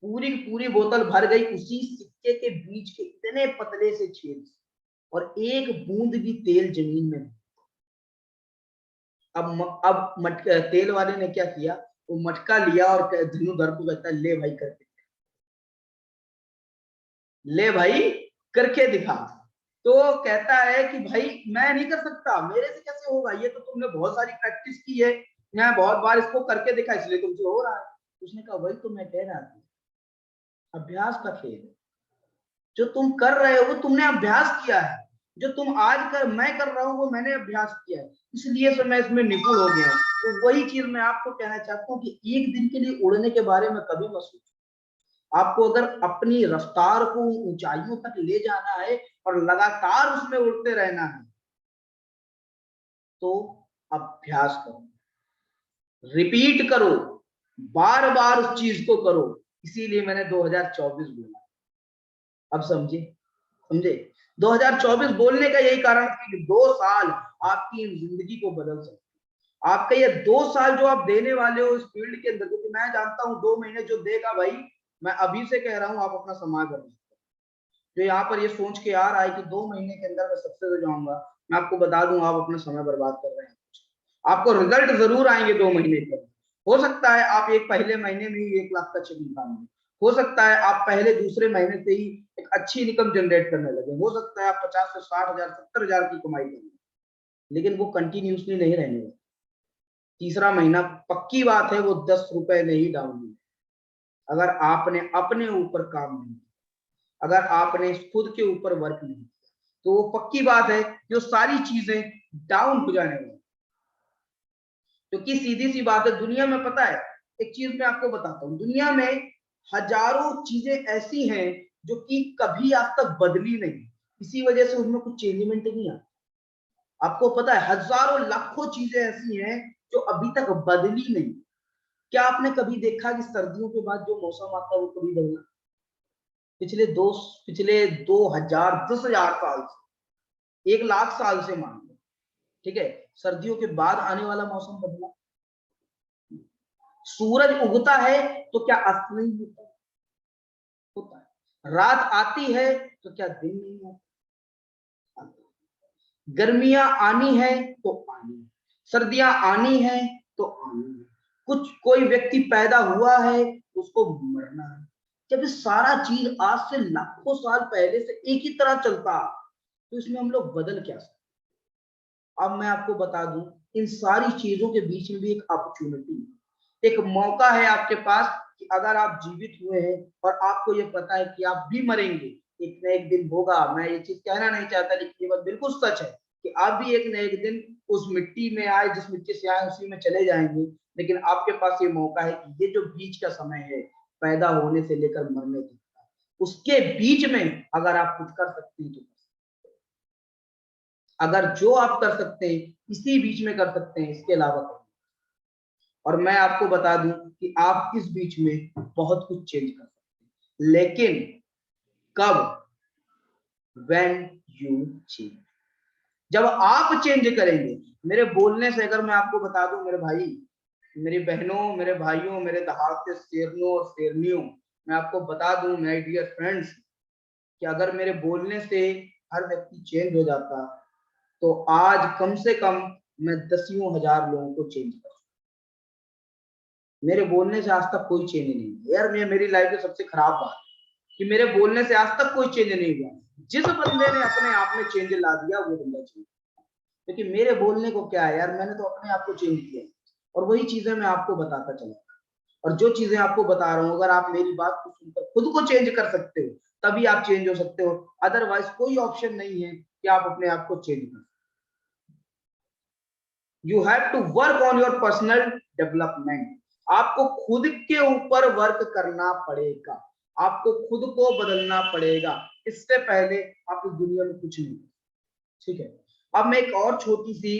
पूरी पूरी बोतल भर गई उसी सिक्के के बीच के इतने पतले से छेद, और एक बूंद भी तेल जमीन में। अब तेल वाले ने क्या किया, वो मटका लिया, और धनुर्धर को कहता है, ले भाई करके, ले भाई करके दिखा। तो कहता है कि भाई मैं नहीं कर सकता, मेरे से कैसे होगा, ये तो तुमने बहुत सारी प्रैक्टिस की है, मैं बहुत बार इसको करके देखा, इसलिए तुमसे हो रहा है। उसने कहा वही तो मैं कह रहा था, अभ्यास का खेल है, जो तुम कर रहे हो वो तुमने अभ्यास किया है, जो तुम आज मैं कर रहा हूँ वो मैंने अभ्यास किया है, इसलिए से मैं इसमें निपुण हो गया हूँ। तो वही चीज मैं आपको कहना चाहता हूँ कि एक दिन के लिए उड़ने के बारे में कभी मत सोचो। आपको अगर अपनी रफ्तार को ऊंचाइयों तक ले जाना है और लगातार उसमें उड़ते रहना है, तो अभ्यास करो, रिपीट करो, बार बार उस चीज को करो। इसीलिए मैंने 2024 बोला। अब समझे, समझे 2024 बोलने का यही कारण है कि 2 साल आपकी जिंदगी को बदल सकते। आपका ये 2 साल जो आप देने वाले हो इस फील्ड के अंदर, क्योंकि मैं जानता हूं 2 महीने जो देगा भाई, मैं अभी से कह रहा हूं आप अपना समाज बदल। जो यहाँ पर ये सोच के आ रहा है कि 2 महीने के अंदर मैं सक्सेस हो जाऊंगा, मैं आपको बता दूं आप अपना समय बर्बाद कर रहे हैं। आपको रिजल्ट जरूर आएंगे 2 महीने के अंदर। हो सकता है आप एक पहले महीने में ही 1 लाख का चेक निकाल लें, हो सकता है आप पहले दूसरे महीने से ही एक अच्छी इनकम जनरेट करने लगे, हो सकता है आप 50 से 60 हजार 70 हजार की कमाई करें, लेकिन वो कंटिन्यूसली नहीं रहने वाला। तीसरा महीना पक्की बात है वो 10 रुपए नहीं डाउन हुए, अगर आपने अपने ऊपर काम नहीं, अगर आपने खुद के ऊपर वर्क नहीं किया, तो वो पक्की बात है जो सारी चीजें डाउन हो जाने वाली। क्योंकि सीधी सी बात है, दुनिया में पता है एक चीज मैं आपको बताता हूँ, दुनिया में हजारों चीजें ऐसी हैं जो कि कभी आज तक बदली नहीं, इसी वजह से उनमें कुछ चेंजमेंट नहीं आता। आपको पता है हजारों लाखों चीजें ऐसी हैं जो अभी तक बदली नहीं, क्या आपने कभी देखा कि सर्दियों के बाद जो मौसम आता है वो कभी बदला? पिछले 2000 10,000 साल से, 1,00,000 साल से मान लो, ठीक है, सर्दियों के बाद आने वाला मौसम बदला? सूरज उगता है तो क्या अस्त नहीं होता? होता है। रात आती है तो क्या दिन नहीं आता? गर्मियां आनी है तो आनी है, सर्दियां आनी है तो आनी है, कुछ कोई व्यक्ति पैदा हुआ है उसको मरना है। जब ये सारा चीज आज से लाखों साल पहले से एक ही तरह चलता तो इसमें हम लोग बदल क्या सकते? अब मैं आपको बता दूं, इन सारी चीजों के बीच में भी एक अपॉर्चुनिटी, एक मौका है आपके पास कि अगर आप जीवित हुए हैं और आपको ये पता है कि आप भी मरेंगे, एक न एक दिन होगा। मैं ये चीज कहना नहीं चाहता, लेकिन ये बात बिल्कुल सच है कि आप भी एक न एक दिन उस मिट्टी में आए, जिस मिट्टी से आए उसी में चले जाएंगे। लेकिन आपके पास ये मौका है कि ये जो बीच का समय है, पैदा होने से लेकर मरने तक, उसके बीच में अगर आप कुछ कर सकते हैं तो, अगर जो आप कर सकते हैं इसी बीच में कर सकते हैं, इसके अलावा करें। और मैं आपको बता दूं कि आप इस बीच में बहुत कुछ चेंज कर सकते हैं, लेकिन कब? When you change, जब आप चेंज करेंगे। मेरे बोलने से अगर मैं आपको बता दूं मेरे भाई, मेरी बहनों, मेरे भाइयों, मेरे दहाड़ते शेरनों और शेरनियों, मैं आपको बता दूं माय डियर फ्रेंड्स कि अगर मेरे बोलने से हर व्यक्ति चेंज हो जाता तो आज कम से कम मैं 10,000 हजार लोगों को चेंज कर। मेरे बोलने से आज तक कोई चेंज नहीं हुआ यार। मेरी लाइफ में सबसे खराब बात कि मेरे बोलने से आज तक कोई चेंज नहीं हुआ। जिस बंदे ने अपने आप में चेंज ला दिया वो बंदा चेंज, क्योंकि मेरे बोलने को क्या है यार, मैंने तो अपने आप को चेंज किया और वही चीजें मैं आपको बताता चला। और जो चीजें आपको बता रहा हूँ, अगर आप मेरी बात को सुनकर खुद को चेंज कर सकते हो तभी आप चेंज हो सकते हो, अदरवाइज कोई ऑप्शन नहीं है कि आप अपने आप को चेंज कर। You have to work on your personal development. आपको खुद के ऊपर वर्क करना पड़ेगा, आपको खुद को बदलना पड़ेगा, इससे पहले आप इस दुनिया में कुछ नहीं। ठीक है, अब मैं एक और छोटी सी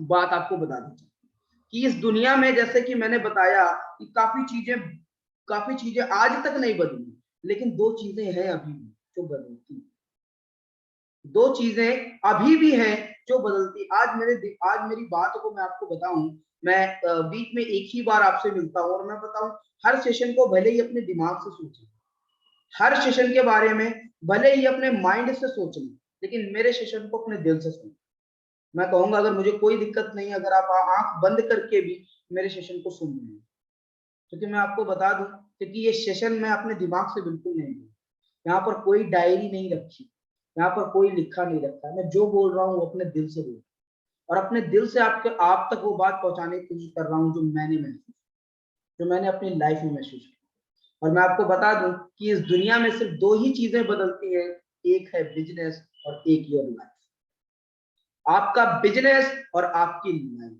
बात आपको बता दूं कि इस दुनिया में, जैसे कि मैंने बताया कि काफी चीजें आज तक नहीं बदली, लेकिन दो चीजें हैं अभी भी जो बदलती, दो चीजें अभी भी हैं जो बदलती। आज मेरी बात को मैं आपको बताऊं, मैं बीच में एक ही बार आपसे मिलता हूं और मैं बताऊं, हर सेशन को भले ही अपने दिमाग से सोचें, हर सेशन के बारे में भले ही अपने माइंड से सोचें, लेकिन मेरे सेशन को अपने दिल से सुनें। मैं कहूंगा अगर मुझे कोई दिक्कत नहीं, अगर आप आंख बंद करके भी मेरे सेशन को सुन रहे हैं, क्योंकि मैं आपको बता दूं क्योंकि ये सेशन मैं अपने दिमाग से बिल्कुल नहीं दूं। यहाँ पर कोई डायरी नहीं रखी, यहाँ पर कोई लिखा नहीं रखा, मैं जो बोल रहा हूँ वो अपने दिल से बोल, और अपने दिल से आप तक वो बात पहुंचाने की कोशिश कर रहा हूँ जो मैंने अपनी लाइफ में महसूस किया। और मैं आपको बता दूं कि इस दुनिया में सिर्फ दो ही चीजें बदलती है, एक है बिजनेस और एक योर लाइफ। आपका बिजनेस और आपकी लाइफ,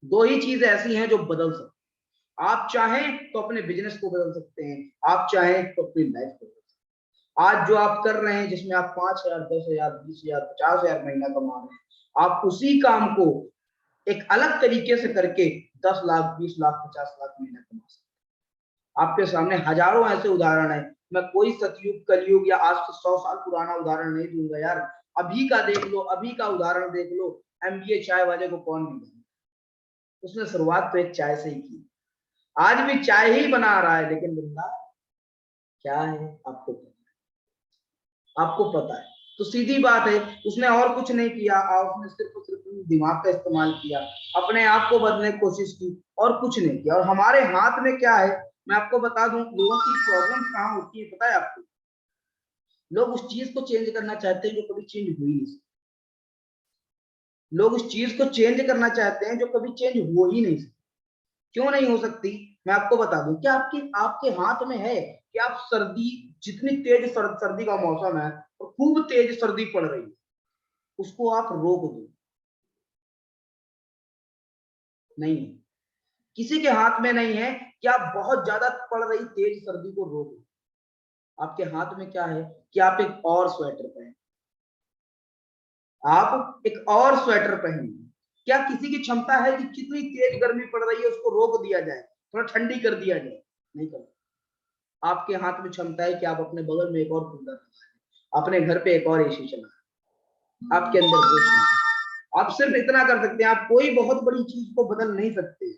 दो ही चीजें ऐसी हैं जो बदल सकती हैं। आप चाहें तो अपने बिजनेस को बदल सकते हैं, आप चाहें तो अपनी लाइफ को बदल सकते हैं। आज जो आप कर रहे हैं, जिसमें आप 5,000, 10,000, 20,000, 50,000 महीना कमा रहे हैं, आप उसी काम को एक अलग तरीके से करके 10 लाख, 20 लाख, 50 लाख महीना कमा सकते हैं। आपके सामने हजारों ऐसे उदाहरण है। मैं कोई सतयुग, कलयुग या आज से 100 साल पुराना उदाहरण नहीं दूंगा यार। अभी का देख लो, अभी का उदाहरण देख लो। MBA चाय वाले को कौन नहीं जानता? उसने शुरुआत तो एक चाय से ही की, आज भी चाय ही बना रहा है, लेकिन बंदा क्या है आपको पता है। तो सीधी बात है, उसने और कुछ नहीं किया, उसने सिर्फ दिमाग का इस्तेमाल किया, अपने आप को बदलने की कोशिश की और कुछ नहीं किया। और हमारे हाथ में क्या है, मैं आपको बता दूं, लोगों की प्रॉब्लम कहाँ होती है पता है आपको? लोग उस चीज को चेंज करना चाहते हैं जो कभी चेंज हुई नहीं सकती। लोग उस चीज को चेंज करना चाहते हैं जो कभी चेंज हो ही नहीं सकती। क्यों नहीं हो सकती? मैं आपको बता दूं, क्या आपके हाथ में है कि आप सर्दी, जितनी तेज सर्दी का मौसम है और खूब तेज सर्दी पड़ रही है, उसको आप रोक दो? नहीं, किसी के हाथ में नहीं है कि आप बहुत ज्यादा पड़ रही तेज सर्दी को रोक दो। आपके हाथ में क्या है कि आप एक और स्वेटर पहने, आप एक और स्वेटर पहनिए। क्या किसी की क्षमता है कि कितनी तेज गर्मी पड़ रही है उसको रोक दिया जाए, थोड़ा ठंडी कर दिया जाए? नहीं कर। आपके हाथ में क्षमता है कि आप अपने बगल में एक और कूलर लगाएं, अपने घर पे एक और एसी चलाएं, आपके अंदर कुछ नहीं। आप सिर्फ इतना कर सकते हैं, आप कोई बहुत बड़ी चीज को बदल नहीं सकते,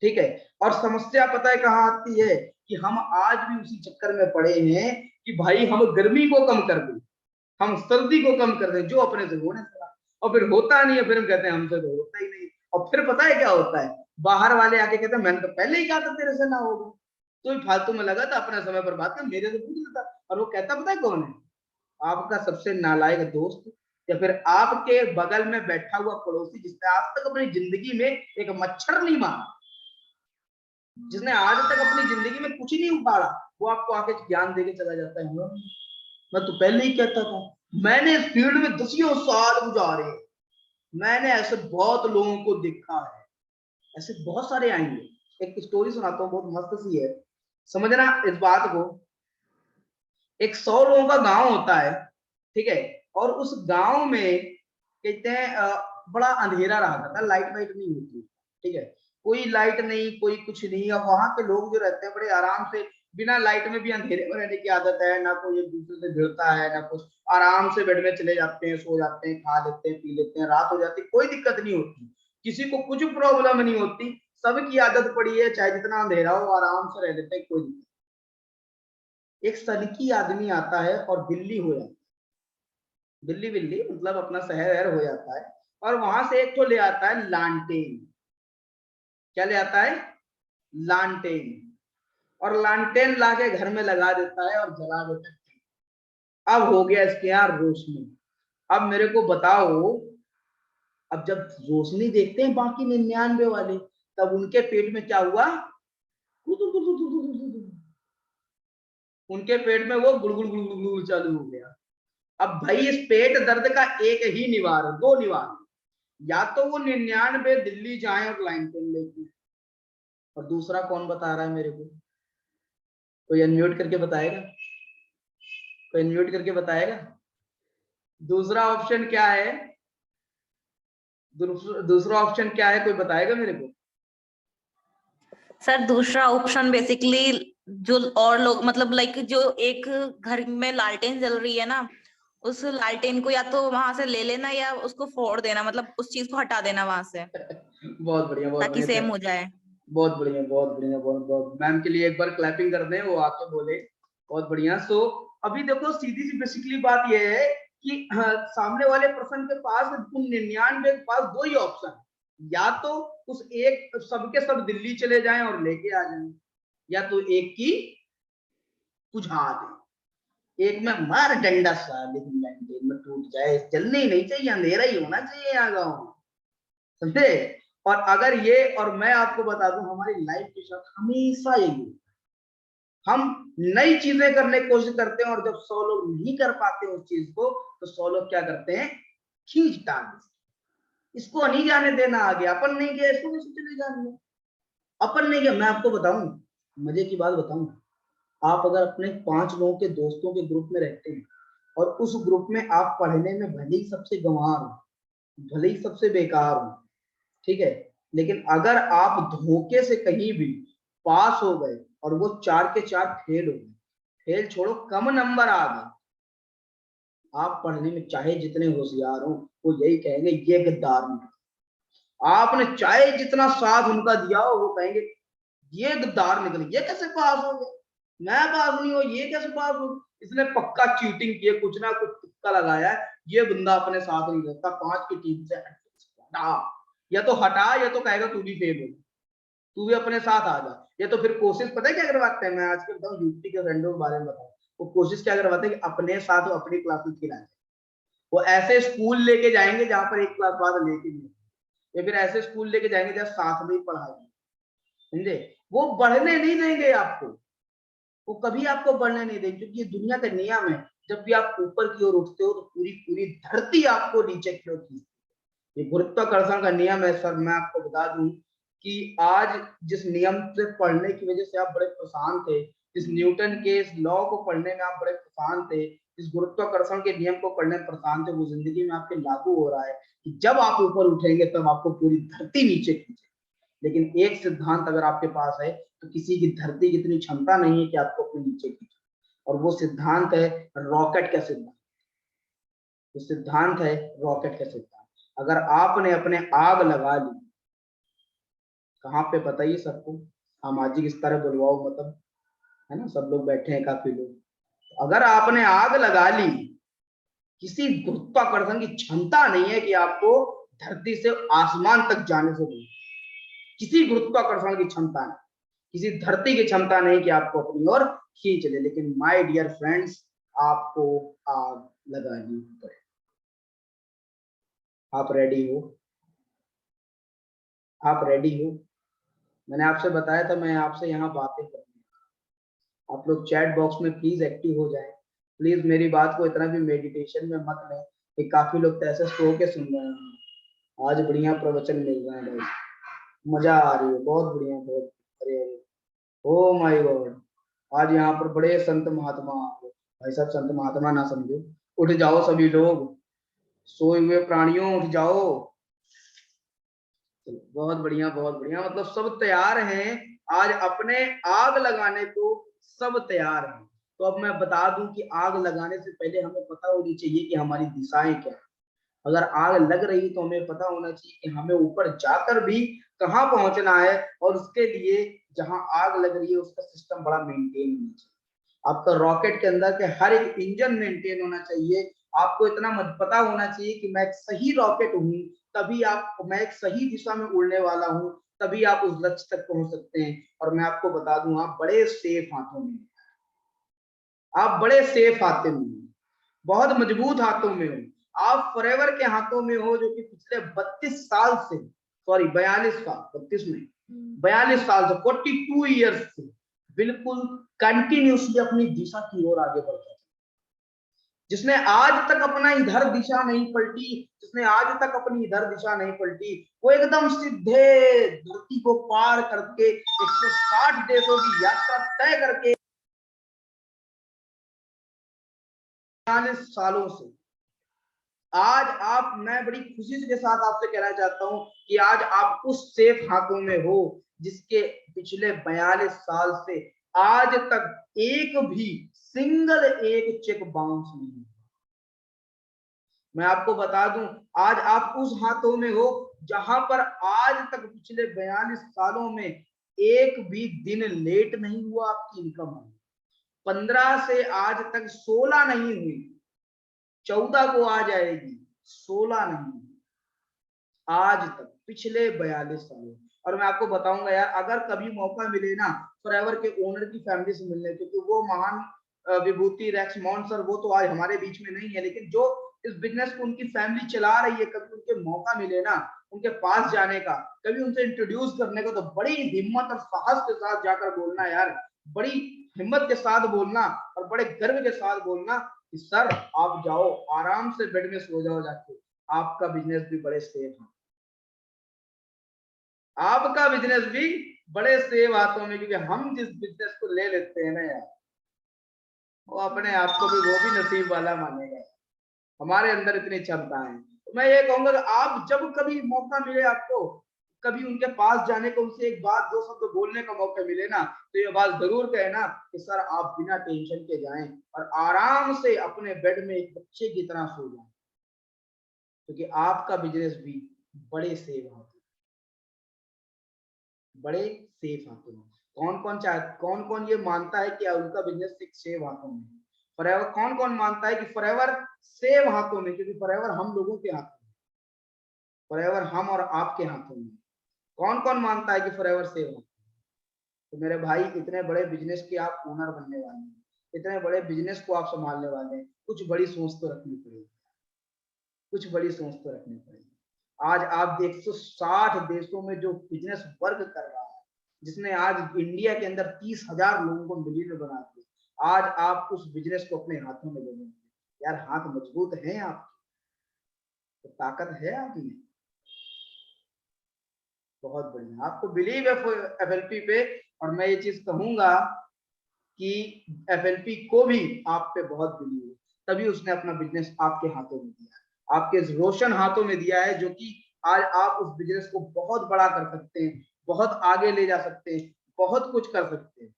ठीक है। और समस्या पता है कहाँ आती है कि हम आज भी उसी चक्कर में पड़े हैं कि भाई हम गर्मी को कम कर दें, हम सर्दी को कम कर दें, जो अपने से होने लगा, और फिर होता नहीं है, फिर हम कहते हैं हमसे तो होता ही नहीं। और फिर पता है क्या होता है, बाहर वाले आके कहते हैं मैंने तो पहले ही कहा था तेरे से ना होगा, तो फालतू में लगा था, अपना समय बर्बाद कर, मेरे से पूछ लेता। और वो कहता पता है कौन है? आपका सबसे नालायक दोस्त, या फिर आपके बगल में बैठा हुआ पड़ोसी, जिसने आज तक अपनी जिंदगी में एक मच्छर नहीं मारा, जिसने आज तक अपनी जिंदगी में कुछ नहीं उखाड़ा, वो आपको आके ज्ञान देके चला जाता है मैं तो पहले ही कहता था, मैंने इस फील्ड में 10 साल गुजारे, मैंने ऐसे बहुत लोगों को देखा है, ऐसे बहुत सारे आएंगे। एक स्टोरी सुनाता हूँ, बहुत मस्त सी है, समझना इस बात को। एक 100 लोगों का गांव होता है, ठीक है, और उस गांव में कहते हैं बड़ा अंधेरा रहा करता, लाइट वाइट नहीं होती, ठीक है, कोई लाइट नहीं, कोई कुछ नहीं। और वहां के लोग जो रहते हैं बड़े आराम से, बिना लाइट में भी अंधेरे में रहने की आदत है, ना कोई एक दूसरे से भिड़ता है ना कुछ, आराम से बेड में चले जाते हैं, सो जाते हैं, खा लेते हैं, पी लेते हैं, रात हो जाती है, कोई दिक्कत नहीं होती, किसी को कुछ प्रॉब्लम नहीं होती, सबकी आदत पड़ी है, चाहे जितना अंधेरा हो आराम से रह लेते हैं, कोई दिक्कत। एक सनकी आदमी आता है और दिल्ली हो जाता है, दिल्ली बिल्ली मतलब अपना शहर हो जाता है, और वहां से एक तो ले आता है लालटेन। क्या ले आता है? लालटेन। और लालटेन लाके घर में लगा देता है और जला देता है। अब हो गया इसके यहाँ रोशनी। अब मेरे को बताओ, अब जब रोशनी देखते हैं बाकी 99 वाले, तब उनके पेट में क्या हुआ? उनके पेट में वो गुड़गुड़ गुड़गुड़ चालू हो गया। अब भाई इस पेट दर्द का एक ही निवारण, दो निवारण, या तो वो 99 दिल्ली जाए और लालटेन लेके, और दूसरा कौन बता रहा है मेरे को? कोई अनम्यूट करके बताएगा? कोई अनम्यूट करके बताएगा? दूसरा ऑप्शन क्या है? दूसरा ऑप्शन क्या है, कोई बताएगा मेरे को? सर दूसरा ऑप्शन बेसिकली जो और लोग मतलब लाइक जो एक घर में लालटेन जल रही है ना, उस लालटेन को या तो वहां से ले लेना या उसको फोड़ देना, मतलब उस चीज को हटा देना वहां से। बहुत बढ़िया, बहुत ताकि बढ़िया, सेम हो जाए। बहुत बढ़िया, बहुत बढ़िया, बहुत बहुत मैम के लिए एक बार क्लैपिंग कर दें, वो आके बोले बहुत बढ़िया। सो अभी देखो सीधी सी बेसिकली बात ये है कि सामने वाले पर्सन के पास, उन 99 के पास दो ही ऑप्शन, या तो उस एक सबके सब दिल्ली चले जाएं और लेके आ जाएं, या तो एक की बुझा दे, एक में मार डंडा सा, लेकिन लालटेन में टूट जाए, जलने ही नहीं चाहिए, अंधेरा ही होना चाहिए यहाँ गाँव, समझे? और अगर ये, और मैं आपको बता दूं हमारी लाइफ के साथ हमेशा यही, हम नई चीजें करने की कोशिश करते हैं, और जब 100 लोग नहीं कर पाते उस चीज को, तो 100 लोग क्या करते हैं? खींच डालते, इसको नहीं जाने देना आगे, अपन नहीं गया इसको कैसे चले जाने, अपन नहीं गया। मैं आपको बताऊं, मजे की बात बताऊं, आप अगर अपने 5 लोगों के दोस्तों के ग्रुप में रहते हैं, और उस ग्रुप में आप पढ़ने में भले ही सबसे गंवार हो, भले ही सबसे बेकार हो, ठीक है, लेकिन अगर आप धोखे से कहीं भी पास हो गए और वो 4 के 4 फेल हो गए, फेल छोड़ो कम नंबर आ गए, आप पढ़ने में चाहे जितने होशियार हो, वो यही कहेंगे ये गद्दार निकले। आपने चाहे जितना साथ उनका दिया हो, वो कहेंगे ये गद्दार निकले, ये कैसे पास हो गए, मैं पास नहीं हो, ये कैसे पास हो, इसने पक्का चीटिंग की है, कुछ ना कुछ तुक्का लगाया है, ये बंदा अपने साथ नहीं रहता, 5 की टीम से हटा, या तो हटा, या तो कहेगा तू भी फेल हो, तू भी अपने साथ आ जा। या तो फिर कोशिश पता है क्या करवाते हैं, मैं आज के बताऊं यूपी के फ्रेंडों के बारे में बताऊं, वो कोशिश क्या करवाते हैं कि अपने साथ वो अपनी क्लासेस खिलाए, वो ऐसे स्कूल लेके जाएंगे जहां पर एक क्लास बाद लेके नहीं, या फिर ऐसे स्कूल लेके जाएंगे जहां साथ में ही पढ़ाई, समझे? वो बढ़ने नहीं देंगे आपको, वो कभी आपको बढ़ने नहीं देंगे, क्योंकि ये दुनिया का नियम है, जब भी आप ऊपर की ओर उठते हो तो पूरी पूरी धरती आपको नीचे की ओर खींचती है, ये गुरुत्वाकर्षण का नियम है। सर मैं आपको बता दूं कि आज जिस नियम से पढ़ने की वजह से आप बड़े परेशान थे, जिस न्यूटन के इस लॉ को पढ़ने में आप बड़े परेशान थे, जिस गुरुत्वाकर्षण के नियम को पढ़ने परेशान थे वो जिंदगी में आपके लागू हो रहा है कि जब आप ऊपर उठेंगे तब आपको पूरी धरती नीचे खींचे। लेकिन एक सिद्धांत अगर आपके पास है तो किसी की धरती की इतनी क्षमता नहीं है कि आपको अपने नीचे खींचे, और वो सिद्धांत है रॉकेट का सिद्धांत। वो सिद्धांत है रॉकेट का सिद्धांत। अगर आपने अपने आग लगा ली, कहाँ पे बताइए सबको, सामाजिक स्तर है, बुलवाओ मतलब, है ना, सब लोग बैठे हैं काफी लोग। तो अगर आपने आग लगा ली, किसी गुरुत्वाकर्षण की क्षमता नहीं है कि आपको धरती से आसमान तक जाने से रोके। किसी गुरुत्वाकर्षण की क्षमता नहीं, किसी धरती की क्षमता नहीं कि आपको अपनी ओर खींच ले। लेकिन माय डियर फ्रेंड्स, आपको आग लगानी पड़े। आप रेडी हो? आप रेडी हो? मैंने आपसे बताया था मैं आपसे यहाँ बातें करूंगा। आप लोग चैट बॉक्स में प्लीज एक्टिव हो जाए। प्लीज मेरी बात को इतना भी मेडिटेशन में मत लें कि काफी लोग तो ऐसे सो के सुन रहे हैं। आज बढ़िया प्रवचन मिल रहा है भाई, मजा आ रही है, बहुत बढ़िया, बहुत। अरे ओ माय गॉड, आज यहाँ पर बड़े संत महात्मा आ गए। भाई साहब संत महात्मा ना समझो, उठ जाओ सभी लोग, सोए हुए प्राणियों उठ जाओ। बहुत बढ़िया, बहुत बढ़िया, मतलब सब तैयार हैं आज अपने आग लगाने को, सब तैयार हैं। तो अब मैं बता दूं कि आग लगाने से पहले हमें पता होनी चाहिए कि हमारी दिशाएं क्या है। अगर आग लग रही तो हमें पता होना चाहिए कि हमें ऊपर जाकर भी कहाँ पहुंचना है, और उसके लिए जहां आग लग रही है उसका सिस्टम बड़ा मेंटेन होना चाहिए। आपका रॉकेट के अंदर के हर एक इंजन मेंटेन होना चाहिए। आपको इतना पता होना चाहिए कि मैं एक सही रॉकेट हूँ, तभी मैं एक सही दिशा में उड़ने वाला हूँ, तभी आप उस लक्ष्य तक पहुंच सकते हैं। और मैं आपको बता दूं, आप बड़े सेफ हाथों में, आप बड़े सेफ हाथों में, बहुत मजबूत हाथों में हो। आप फॉरएवर के हाथों में हो, जो कि पिछले 32 साल से, सॉरी 42 साल, 32 में 42 साल से, 42 ईयर्स से बिल्कुल कंटिन्यूसली अपनी दिशा की ओर आगे बढ़ता है। जिसने आज तक अपना इधर दिशा नहीं पलटी, जिसने आज तक अपनी इधर दिशा नहीं पलटी, वो एकदम सीधे धरती को पार करके 160 देशों की यात्रा तय करके 40 सालों से आज आप, मैं बड़ी खुशी के साथ आपसे कहना चाहता हूं कि आज आप उस सेफ हाथों में हो जिसके पिछले 42 साल से आज तक एक भी सिंगल एक चेक बाउंस नहीं। मैं आपको बता दूं, आज आप उस हाथों में हो जहां पर आज तक पिछले 42 सालों में एक भी दिन लेट नहीं हुआ आपकी इनकम। 15 से आज तक 16 नहीं हुई, 14 को आ जाएगी, 16 नहीं, आज तक पिछले 42 सालों। और मैं आपको बताऊंगा यार, अगर कभी मौका मिले ना फॉरएवर के ओनर की फैमिली से मिलने, क्योंकि वो महान विभूति रेक्समोंड सर, वो तो आज हमारे बीच में नहीं है, लेकिन जो इस बिजनेस को उनकी फैमिली चला रही है, कभी उनके मौका मिले ना उनके पास जाने का, कभी उनसे इंट्रोड्यूस करने का, तो बड़ी हिम्मत और साहस के साथ जाकर बोलना यार, बड़ी हिम्मत के साथ बोलना और बड़े गर्व के साथ बोलना कि सर आप जाओ, आराम से बेड में सो जाओ जाके, आपका बिजनेस भी बड़े सेफ है, आपका बिजनेस भी बड़े सेफ हाथों में। क्योंकि हम जिस बिजनेस को ले लेते हैं ना यार, वो अपने आप को भी, वो भी नसीब वाला मानेगा। हमारे अंदर इतनी क्षमता है। तो मैं ये कहूंगा कि आप जब कभी मौका मिले आपको, कभी उनके पास जाने को, उनसे एक बात दो शब्द बोलने का मौका मिले ना, तो ये बात जरूर कहना कि सर आप बिना टेंशन के जाएं और आराम से अपने बेड में एक बच्चे की तरह सो जाएं, क्योंकि आपका बिजनेस भी बड़े सेफ हाथों, बड़े सेफ हाथों में। कौन कौन ये मानता है कि उनका बिजनेस एक सेफ हाथों में? फॉरएवर कौन कौन मानता है कि फॉरएवर सेफ हाथों में? क्योंकि फॉरएवर हम लोगों के हाथों में, फॉरएवर हम और आपके हाथों में। कौन कौन मानता है कि फॉरएवर सेफ हाथों में? तो मेरे भाई, इतने बड़े बिजनेस के आप ओनर बनने वाले हैं, इतने बड़े बिजनेस को आप संभालने वाले हैं, कुछ बड़ी सोच तो रखनी पड़ेगी, कुछ बड़ी सोच तो रखनी पड़ेगी। आज आप 160 देशों में जो बिजनेस वर्क कर रहा है, जिसने आज इंडिया के अंदर 30,000 लोगों को मिलियनर बना दिया, आज आप उस बिजनेस को अपने हाथों में ले लेंगे यार। हाथ मजबूत हैं आपके, तो ताकत है आप में, बहुत बढ़िया। आपको बिलीव है एफएलपी पे, और मैं ये चीज कहूंगा कि एफएलपी को भी आप पे बहुत बिलीव है। तभी उसने अपना बिजनेस आपके हाथों में दिया है, आपके रोशन हाथों में दिया है, जो कि आज आप उस बिजनेस को बहुत बड़ा कर सकते हैं, बहुत आगे ले जा सकते हैं, बहुत कुछ कर सकते हैं।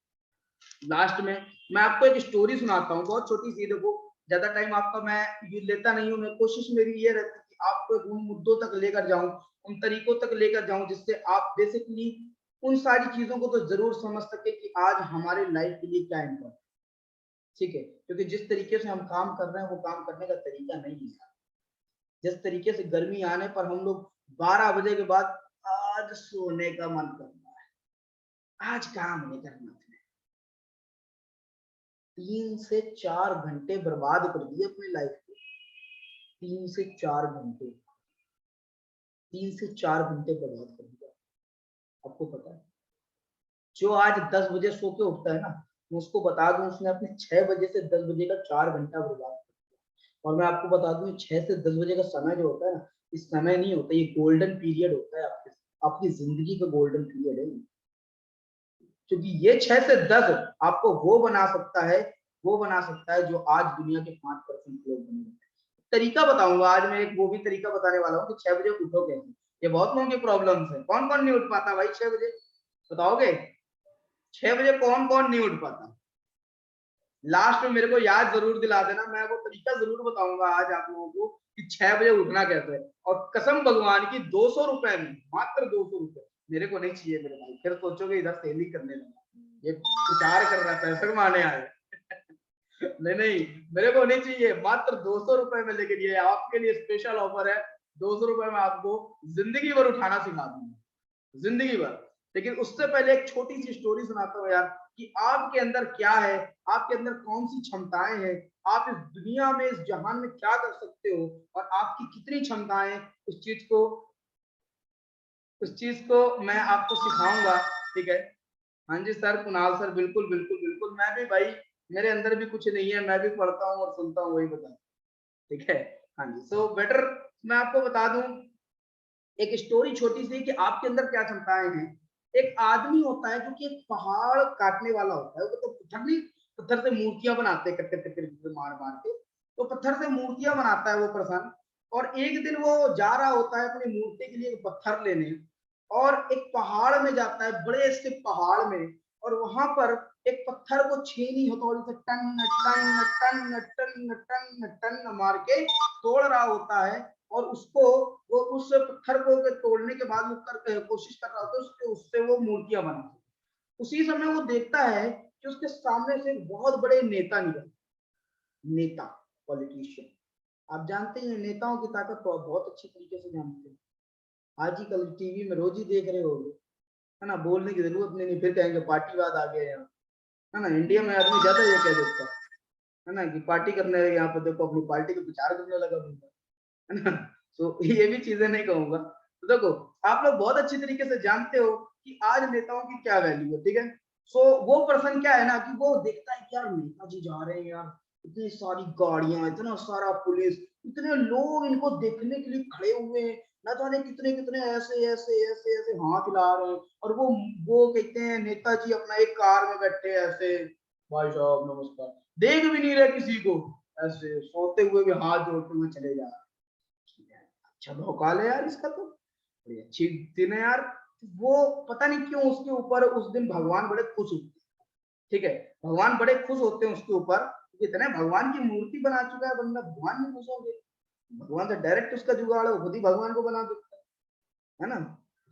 लास्ट में मैं आपको एक स्टोरी सुनाता हूँ, बहुत छोटी सी। देखो ज्यादा टाइम आपका मैं ये लेता नहीं हूँ, मैं कोशिश मेरी ये रहती है कि आपको उन मुद्दों तक लेकर जाऊं, उन तरीकों तक लेकर जाऊं, जिससे आप बेसिकली उन सारी चीजों को तो जरूर समझ सके कि आज हमारे लाइफ के लिए क्या इम्पोर्टेंट, ठीक है। क्योंकि जिस तरीके से हम काम कर रहे हैं वो काम करने का तरीका नहीं है। जिस तरीके से गर्मी आने पर हम लोग 12 बजे के बाद आज सोने का मन करता है, आज काम नहीं करना, 3 से 4 घंटे बर्बाद कर दिए अपनी लाइफ के। 3 से 4 घंटे, 3 से 4 घंटे बर्बाद कर दिया। आपको पता है जो आज 10 बजे सो के उठता है ना, मैं उसको बता दूं उसने अपने 6 बजे से 10 बजे का 4 घंटा बर्बाद कर दिया। और मैं आपको बता दूं 6 से 10 बजे का समय जो होता है ना, इस समय नहीं होता, ये गोल्डन पीरियड होता है आपकी जिंदगी का गोल्डन पीरियड है। क्योंकि ये 6 से 10 आपको वो बना सकता है, वो बना सकता है जो आज दुनिया के 5% लोग बने। तरीका बताऊंगा आज मैं, एक वो भी तरीका बताने वाला हूँ कि 6 बजे उठो कैसे। ये बहुत लोगों की प्रॉब्लम्स है, कौन कौन नहीं उठ पाता भाई 6 बजे, बताओगे? 6 बजे कौन कौन नहीं उठ पाता? लास्ट में मेरे को याद जरूर दिला देना, मैं वो तरीका जरूर बताऊंगा आज आप लोगों को कि 6 बजे उठना कैसे है। और कसम भगवान की 200 रुपए में, मात्र 200 रुपए, मेरे को नहीं चाहिए मेरे भाई, फिर सोचोगे इधर सेलिंग करने लगा, ये प्रचार कर रहा है, पैसे कमाने आए। नहीं नहीं, मेरे को नहीं चाहिए, मात्र 200 रुपए में, लेकिन ये आपके लिए स्पेशल ऑफर है। 200 रुपए में आपको जिंदगी भर उठाना सिखा दूंगा, जिंदगी भर। लेकिन उससे पहले एक छोटी सी स्टोरी सुनाता हूँ यार, कि आपके अंदर क्या है, आपके अंदर कौन सी क्षमताएं हैं, आप इस दुनिया में, इस जहान में क्या कर सकते हो, और आपकी कितनी क्षमताएं, उस चीज को मैं आपको सिखाऊंगा, ठीक है। हाँ जी सर, कुणाल सर, बिल्कुल बिल्कुल बिल्कुल, मैं भी भाई, मेरे अंदर भी कुछ नहीं है, मैं भी पढ़ता हूँ और सुनता हूँ, वही बता, ठीक है। हाँ जी, सो बेटर मैं आपको बता दूं एक स्टोरी छोटी सी कि आपके अंदर क्या क्षमताएं हैं। एक आदमी होता है जो कि एक पहाड़ काटने वाला होता है, वो तो पत्थर से मूर्तियां बनाते हैं, कट्टे मार मार के, तो पत्थर से मूर्तियां बनाता है वो पर्सन। और एक दिन वो जा रहा होता है अपनी मूर्ति के लिए पत्थर लेने, और एक पहाड़ में जाता है, बड़े से पहाड़ में, और वहां पर एक पत्थर को छेनी हथौड़ी से टन टन टन टन टन टन मार के तोड़ रहा होता है। और उसको, वो उस पत्थर को तोड़ने के बाद वो कोशिश कर रहा होता है उससे वो मूर्तियां बना। उसी समय वो देखता है कि उसके सामने से एक बहुत बड़े नेता निकल, नेता, पॉलिटिशियन। आप जानते हैं नेताओं की ताकत तो आप बहुत अच्छी तरीके से जानते हैं, आज ही कल टीवी में रोज ही देख रहे होंगे, है ना। बोलने की जरूरत नहीं, फिर कहेंगे पार्टीवाद आ गया यहाँ, है ना। इंडिया में आदमी ज्यादा ये कह देता है ना, कि पार्टी करने यहाँ पर देखो अपनी पार्टी का प्रचार करने लगा बंदा, है ना। तो ये भी चीजें नहीं कहूंगा। तो देखो आप लोग बहुत अच्छी तरीके से जानते हो कि आज नेताओं की क्या वैल्यू है, ठीक है। सो वो पर्सन क्या है ना, कि वो देखता है कि यार नेताजी जा रहे हैं यार, इतनी सारी गाड़ियां, इतना सारा पुलिस, इतने लोग इनको देखने के लिए खड़े हुए हैं, ना जाने कितने कितने ऐसे ऐसे ऐसे ऐसे हाथ हिला रहे हैं। और वो कहते हैं नेताजी अपना एक कार में बैठे ऐसे, भाई साहब नमस्कार, देख भी नहीं रहे किसी को, ऐसे सोते हुए भी हाथ जोड़ते हुए चले जा रहे हैं। अच्छा भौकाल है यार इसका, तो बड़ी अच्छी दिन है यार। वो पता नहीं क्यों उसके ऊपर उस दिन भगवान बड़े खुश होते हैं, ठीक है। भगवान बड़े खुश होते हैं उसके ऊपर, इतने भगवान की मूर्ति बना चुका है बंदा, भगवान नहीं खुश होंगे? भगवान तो डायरेक्ट उसका जुगाड़ है, खुद ही भगवान को बना देता है ना।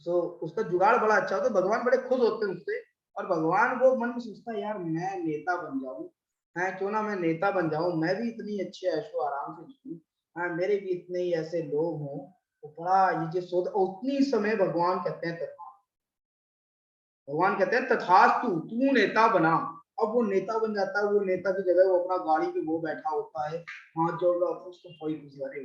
सो उसका जुगाड़ बड़ा अच्छा होता है, भगवान बड़े खुश होते हैं उससे। और भगवान वो मन में सोचता है यार मैं नेता बन जाऊं, है क्यों ना मैं नेता बन जाऊं, मैं भी इतनी अच्छे ऐशो आराम से जीऊं, हाँ मेरे भी इतने ही ऐसे लोग हों। तो बड़ा ये जो सोच, उतनी समय भगवान कहते हैं भगवान कहते हैं तथास्तु, तू नेता बना। अब वो नेता बन जाता है, वो नेता की जगह वो अपना गाड़ी पे वो बैठा होता है, हाथ जोड़ रहा होता है, उसको कोई गुजारे,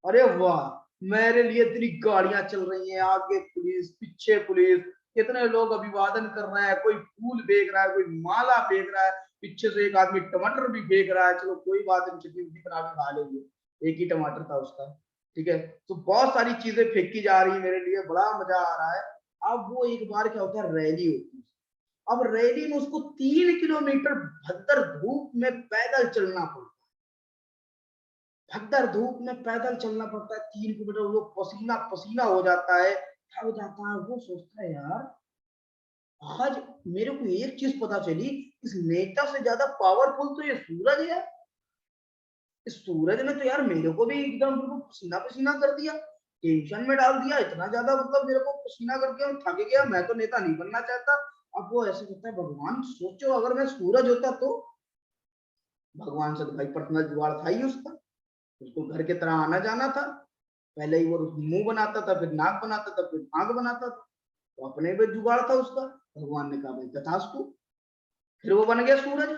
अरे वाह मेरे लिए इतनी गाड़ियां चल रही हैं, आगे पुलिस पीछे पुलिस, कितने लोग अभिवादन कर रहे हैं, कोई फूल फेंक रहा है, कोई माला फेंक रहा है, पीछे से एक आदमी टमाटर भी फेंक रहा है, चलो कोई बात नहीं, चटनी बना के खा लेंगे, एक ही टमाटर था उसका, ठीक है। तो बहुत सारी चीजें फेंकी जा रही है, मेरे लिए बड़ा मजा आ रहा है। अब वो एक बार क्या होता है, रैली होती है। अब रैली में उसको 3 किलोमीटर भद्दर धूप में पैदल चलना पड़ता है, भगदड़ धूप में पैदल चलना पड़ता है 3 किलोमीटर, वो पसीना पसीना हो जाता है, थक जाता है। वो सोचता है यार आज मेरे को एक चीज पता चली, इस नेता से ज्यादा पावरफुल तो ये सूरज है। इस सूरज ने तो यार मेरे को भी एकदम बिल्कुल पसीना पसीना कर दिया, टेंशन में डाल दिया, इतना ज्यादा मतलब मेरे को पसीना करके हम थक गया, मैं तो नेता नहीं बनना चाहता। अब वो ऐसे कहता है भगवान सोचो अगर मैं सूरज होता तो। भगवान से तो भाई पर्सनल जुगाड़ था ही उसका, उसको घर की तरह आना जाना था। पहले ही वो मुंह बनाता था, फिर नाक बनाता था, फिर आंख बनाता था, तो अपने पे जुगाड़ था उसका। भगवान ने कहा भाई तथास्तु, फिर वो बन गया सूरज।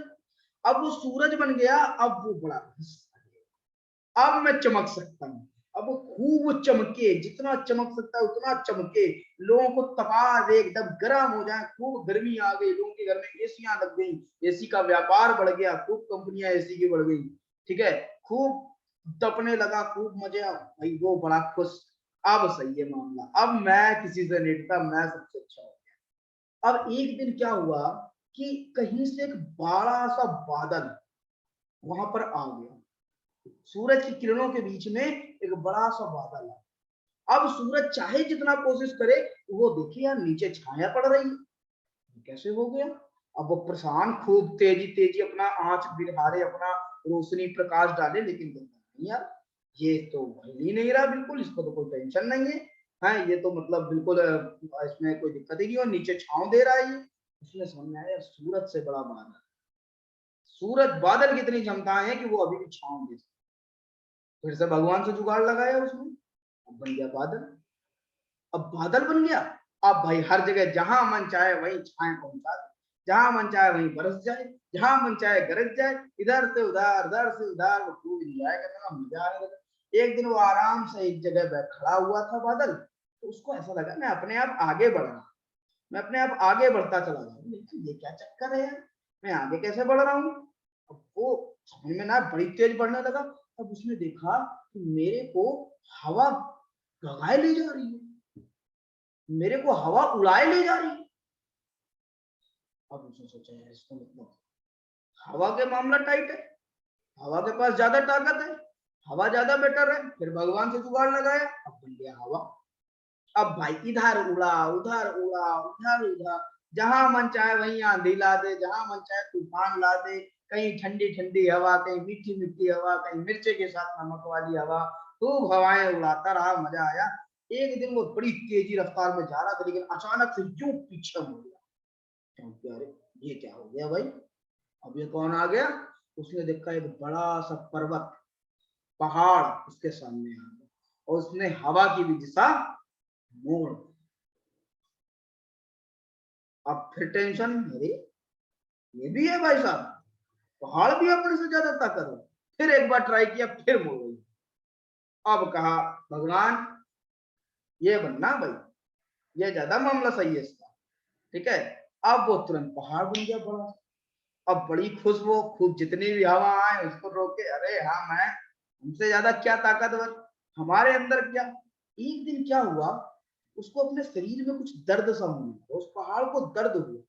अब वो सूरज बन गया, अब वो बड़ा अब मैं चमक सकता हूँ। अब वो खूब चमके, जितना चमक सकता है उतना चमके, लोगों को तपा दे, एकदम गर्म हो जाए, खूब गर्मी आ गई, लोगों के घर में एसियां लग गई, एसी का व्यापार बढ़ गया, खूब कंपनियां एसी की बढ़ गई, ठीक है, खूब तपने लगा, खूब मजा भाई, वो बड़ा खुश। अब सही है मामला, अब मैं किसी से नहीं डरता, मैं सबसे अच्छा हो गया। अब एक दिन क्या हुआ कि कहीं से एक बड़ा सा बादल वहां पर आ गया, सूरज की किरणों के बीच में एक बड़ा सा बादल है। अब सूरज चाहे जितना कोशिश करे, वो देखिए यार नीचे छाया पड़ रही है, कैसे हो गया। अब वो परेशान, खूब तेजी तेजी अपना आंच बिरहारे, अपना रोशनी प्रकाश डाले, लेकिन नहीं यार ये तो हिल ही नहीं रहा बिल्कुल, इसको तो कोई टेंशन नहीं है, हाँ ये तो मतलब बिल्कुल इसमें कोई दिक्कत ही नहीं, और नीचे छांव दे रहा है ये। उसने समझ में आया सूरज से बड़ा बादल, सूरज बादल की इतनी क्षमता है कि वो अभी भी छांव दे। फिर से भगवान से जुगाड़ लगाया उसने, अब बन गया बादल। अब बादल बन गया, अब भाई हर जगह जहां मन चाहे वहीं छाए पहुंचा दे, जहां मन चाहे वहीं बरस जाए, जहां मन चाहे गरज जाए, इधर से उधर वो खूब इंजॉय करने में मजा आने लगा। एक दिन वो आराम से एक जगह बैठ खड़ा हुआ था बादल, तो उसको ऐसा लगा मैं अपने आप आगे बढ़ रहा, मैं अपने आप आगे बढ़ता चला जा रहा हूँ, ये क्या चक्कर है यार, मैं आगे कैसे बढ़ रहा हूँ। अब वो समझ में ना बड़ी तेज बढ़ने लगा। अब उसने देखा कि मेरे को हवा भगाए ले जा रही है, मेरे को हवा उड़ाए ले जा रही है। अब उसने सोचा यार इसका मतलब हवा के मामला टाइट है, हवा के पास ज्यादा ताकत है, हवा ज्यादा बेटर है। फिर भगवान से जुगाड़ लगाया, अब बन गया हवा। अब भाई इधर उड़ा उधर उड़ा उधर उधर, जहां मन चाहे वहीं आंधी ला दे, जहां मन चाहे तूफान ला दे, कहीं ठंडी ठंडी हवा, कहीं मीठी मीठी हवा, कहीं मिर्चे के साथ नमक वाली हवा, खूब हवाएं उड़ाता रहा, मजा आया। एक दिन वो बड़ी तेजी रफ्तार में जा रहा था, लेकिन अचानक से यूं पीछे मुड़ गया, अरे ये क्या हो गया भाई, अब ये कौन आ गया। उसने देखा एक बड़ा सा पर्वत, पहाड़ उसके सामने आ गया, और उसने हवा की भी दिशा मोड़। अब फिर टेंशन, अरे ये भी है भाई साहब, पहाड़ भी अपने से ज्यादा ताकत है। फिर एक बार ट्राई किया, फिर मोड़ गई। अब कहा भगवान ये बनना भाई, ये ज्यादा मामला सही है इसका, ठीक है। अब वो तुरंत पहाड़ बन गया बड़ा। अब बड़ी खुश वो, खूब जितनी भी हवा आए उसको रोके, अरे हाँ मैं, हमसे ज्यादा क्या ताकतवर, हमारे अंदर क्या। एक दिन क्या हुआ, उसको अपने शरीर में कुछ दर्द सा होने लगा, उस पहाड़ को दर्द हुआ,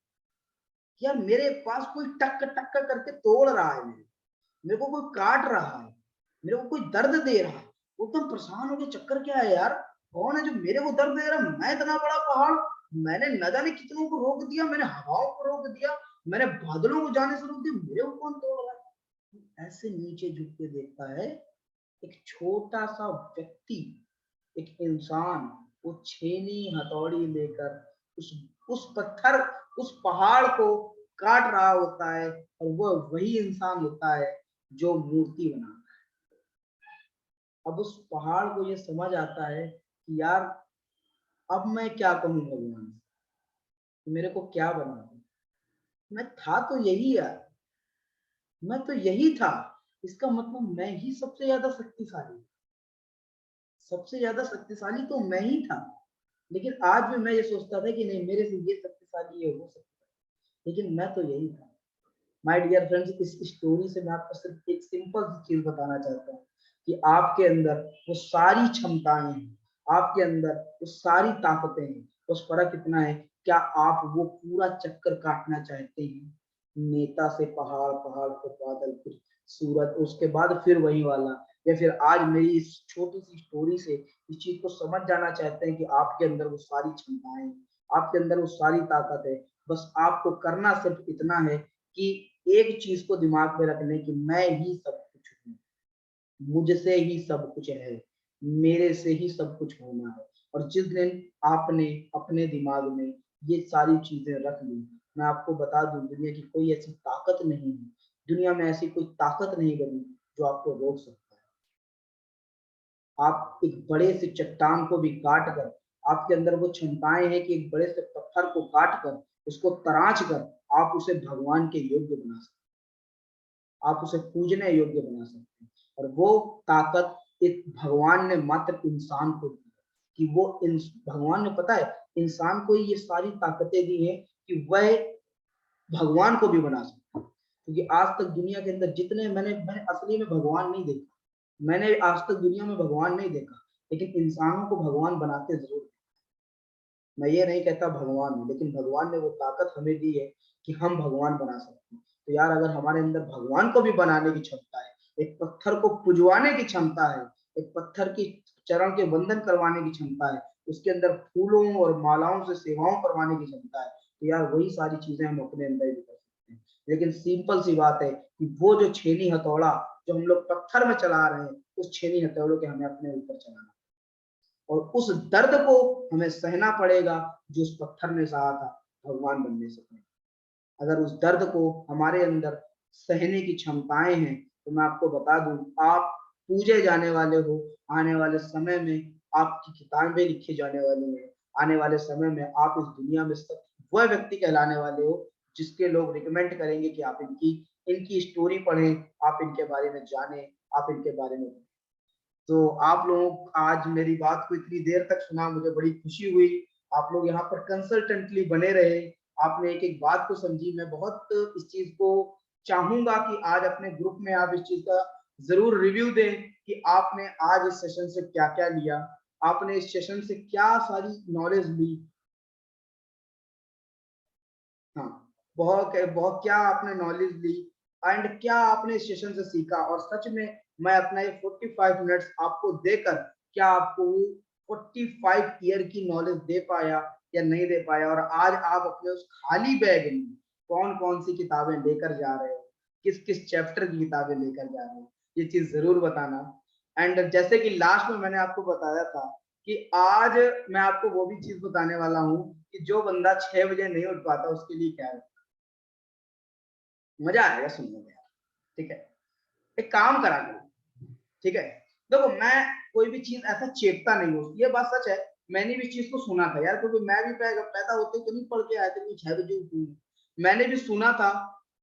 यार मेरे पास कोई टक टक करके तोड़ रहा है, मेरे को कोई काट रहा है, मेरे को कोई दर्द दे रहा है। वो एकदम परेशान हो गया, चक्कर क्या है यार, कौन है जो मेरे को दर्द दे रहा है। मैं इतना बड़ा पहाड़, मैंने न जाने कितनों को रोक दिया, मैंने हवाओं को रोक दिया, मैंने बादलों को जाने से रोक दिया, मेरे को कौन तोड़ रहा है। ऐसे नीचे झुक के देखता है, एक छोटा सा व्यक्ति, एक इंसान, वो छेनी हथौड़ी लेकर उस पत्थर, उस पहाड़ को काट रहा होता है, और वो वही इंसान होता है जो मूर्ति बनाता है। अब उस पहाड़ को ये समझ आता है कि यार अब मैं क्या कहूँ भगवान, मेरे को क्या बना दो, मैं था तो यही यार, मैं तो यही था, इसका मतलब मैं ही सबसे ज्यादा शक्तिशाली, सबसे ज्यादा शक्तिशाली तो मैं ही था। लेकिन आज भी मैं ये सोचता था कि नहीं मेरे से ये शक्तिशाली है वो शक्तिशाली, लेकिन मैं तो यही था। माय डियर फ्रेंड्स, इस स्टोरी से मैं आपको सिर्फ एक सिंपल सी चीज बताना चाहता हूँ कि आपके अंदर वो सारी क्षमताएं हैं, आपके अंदर वो सारी ताकतें हैं, बस फर्क इतना है क्या आप वो पूरा चक्कर काटना चाहते हैं, नेता से पहाड़, पहाड़ से बादल, फिर सूरज, उसके बाद फिर वही वाला या फिर आज मेरी इस छोटी सी स्टोरी से इस चीज को समझ जाना चाहते हैं कि आपके अंदर वो सारी क्षमताएं, आपके अंदर वो सारी ताकत है। बस आपको करना सिर्फ इतना है कि एक चीज को दिमाग में रखने की, मैं ही सब कुछ हूँ, मुझसे ही सब कुछ है, मेरे से ही सब कुछ होना है। और जिस दिन आपने अपने दिमाग में ये सारी चीजें रख ली, मैं आपको बता दूं, दुनिया की कोई ऐसी ताकत नहीं है, दुनिया में ऐसी कोई ताकत नहीं बनी जो आपको रोक सकता है। आप एक बड़े से चट्टान को भी काट कर, आपके अंदर वो क्षमताएं हैं कि एक बड़े से पत्थर को काट कर, उसको तराश कर आप उसे भगवान के योग्य बना सकते हैं, आप उसे पूजने योग्य बना सकते हैं। और वो ताकत एक भगवान ने मात्र इंसान को दी कि वो भगवान ने, पता है, इंसान को ये सारी ताकतें दी है कि वह भगवान को भी बना सकता है। क्योंकि आज तक दुनिया के अंदर जितने मैंने असली में भगवान नहीं देखा, मैंने आज तक दुनिया में भगवान नहीं देखा, लेकिन इंसानों को भगवान बनाते जरूर। मैं ये नहीं कहता भगवान है, लेकिन भगवान ने वो ताकत हमें दी है कि हम भगवान बना सकते हैं। तो यार, अगर हमारे अंदर भगवान को भी बनाने की क्षमता है, एक पत्थर को पुजवाने की क्षमता है, एक पत्थर की चरण के वंदन करवाने की क्षमता है, उसके अंदर फूलों और मालाओं से सेवाओं करवाने की क्षमता है, तो यार वही सारी चीजें हम अपने अंदर भी कर सकते हैं। लेकिन सिंपल सी बात है कि वो जो छेनी हथौड़ा जो हम लोग पत्थर में चला रहे हैं, उस छेनी हथौड़े के हमें अपने ऊपर चलाना, और उस दर्द को हमें सहना पड़ेगा जो उस पत्थर ने सहा था भगवान बनने से पहले। अगर उस दर्द को हमारे अंदर सहने की क्षमताएं हैं, तो मैं आपको बता दूं, आप पूजे जाने वाले हो। आने वाले समय में आपकी किताबें लिखी जाने वाली है। आने वाले समय में आप इस दुनिया में सब वह व्यक्ति कहलाने वाले हो जिसके लोग रिकमेंड करेंगे कि आप इनकी स्टोरी पढ़ें, आप इनके बारे में जानें, आप इनके बारे में। तो आप लोग आज मेरी बात को इतनी देर तक सुना, मुझे बड़ी खुशी हुई। आप लोग यहाँ पर कंसल्टेंटली बने रहे, आपने एक एक बात को समझी। मैं बहुत इस चीज को चाहूंगा कि आज अपने ग्रुप में आप इस चीज का जरूर रिव्यू दें कि आपने आज इस सेशन से क्या क्या लिया, आपने इस सेशन से क्या सारी नॉलेज ली। हाँ, बहुत बहुत क्या आपने नॉलेज ली एंड क्या आपने इस सेशन से सीखा। और सच में मैं अपना ये 45 मिनट्स आपको देकर क्या आपको 45 ईयर की नॉलेज दे पाया या नहीं दे पाया, और आज आप अपने उस खाली बैग में कौन कौन सी किताबें लेकर जा रहे हो, किस किस चैप्टर की किताबें लेकर जा रहे हो, ये चीज जरूर बताना। एंड जैसे कि लास्ट में मैंने आपको बताया था कि आज मैं आपको वो भी चीज बताने वाला हूँ कि जो बंदा 6 बजे नहीं उठ पाता उसके लिए क्या है। मजा आएगा सुनने में यार, ठीक है। एक काम करा करो, ठीक है। देखो, मैं कोई भी चीज ऐसा चेपता नहीं हूँ, ये बात सच है। मैंने भी चीज को सुना था यार, क्योंकि मैं भी पैदा होते तो नहीं पढ़ के आया था कि 6 बजे उठूंगा। मैंने भी सुना था,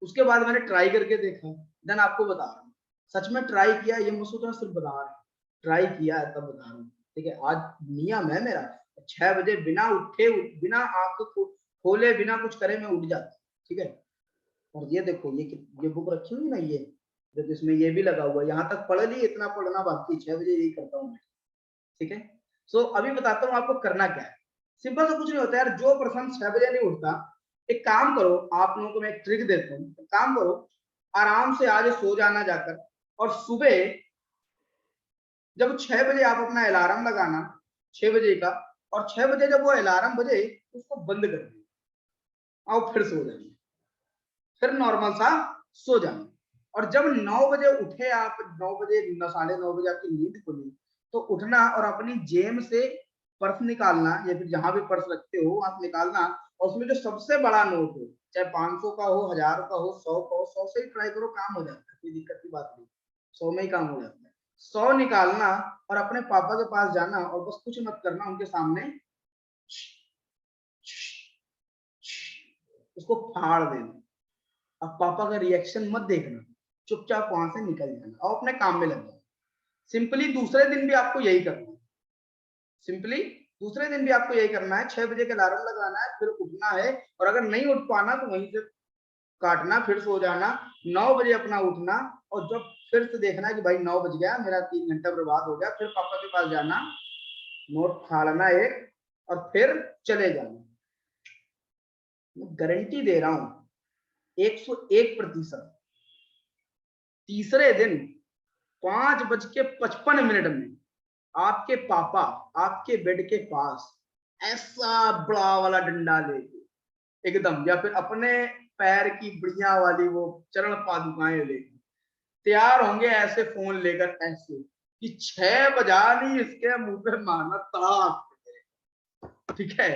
उसके बाद मैंने ट्राई करके देखा, देन आपको बता रहा हूँ। सच में ट्राई किया, ये मत सोचना सिर्फ बता रहा हूँ, ट्राई किया है तब बता रहा हूँ, ठीक है। आज नियम है मेरा, 6 बजे बिना उठे, बिना आंख खोले, बिना कुछ करे मैं उठ जाता, ठीक है। और ये देखो, ये बुक रखी हुई ना, ये जो इसमें ये भी लगा हुआ है, यहाँ तक पढ़ ली, इतना पढ़ना बाकी, 6 बजे यही करता हूँ मैं, ठीक है। सो अभी बताता हूँ आपको करना क्या है। सिंपल से कुछ नहीं होता यार। जो पर्सन 6 बजे नहीं उठता, एक काम करो, आप लोगों को मैं एक ट्रिक देता हूँ। एक काम करो, आराम से आज सो जाना जाकर, और सुबह जब 6 बजे आप अपना अलार्म लगाना, 6 बजे का, और 6 बजे जब वो अलार्म बजे उसको बंद कर देना और फिर सो जाइए, फिर नॉर्मल सा सो जाना। और जब 9 बजे उठे आप, 9 बजे, 9:30 बजे आपकी नींद खुली, तो उठना और अपनी जेब से पर्स निकालना, या फिर जहां भी पर्स रखते हो आप निकालना, और उसमें जो सबसे बड़ा नोट हो, चाहे 500 का हो, 1000 का हो, 100 का हो, 100 से ही ट्राई करो, काम हो जाता है, कोई दिक्कत की बात नहीं, 100 में ही काम हो जाता है। 100 निकालना और अपने पापा के पास जाना, और बस कुछ मत करना, उनके सामने उसको फाड़ देना। अब पापा का रिएक्शन मत देखना, चुपचाप वहां से निकल जाना और अपने काम में लग जाना। सिंपली दूसरे दिन भी आपको यही करना है, सिंपली दूसरे दिन भी आपको यही करना है। 6 बजे का अलार्म लगाना है, फिर उठना है, और अगर नहीं उठ पाना तो वहीं से काटना, फिर सो जाना, 9 बजे अपना उठना, और जब फिर से देखना है कि भाई 9 बज गया, मेरा 3 घंटा बर्बाद हो गया, फिर पापा के पास जाना, नोट फाड़ना एक, और फिर चले जाना। गारंटी दे रहा हूं 101%, तीसरे दिन 5:55 में आपके पापा आपके बेड के पास ऐसा बड़ा वाला डंडा लेके एकदम, या फिर अपने पैर की बढ़िया वाली वो चरण पादुकाएं लेके तैयार होंगे, ऐसे फोन लेकर ऐसे कि 6 बजा नहीं इसके मुंह पे मारना तड़ाक, ठीक है।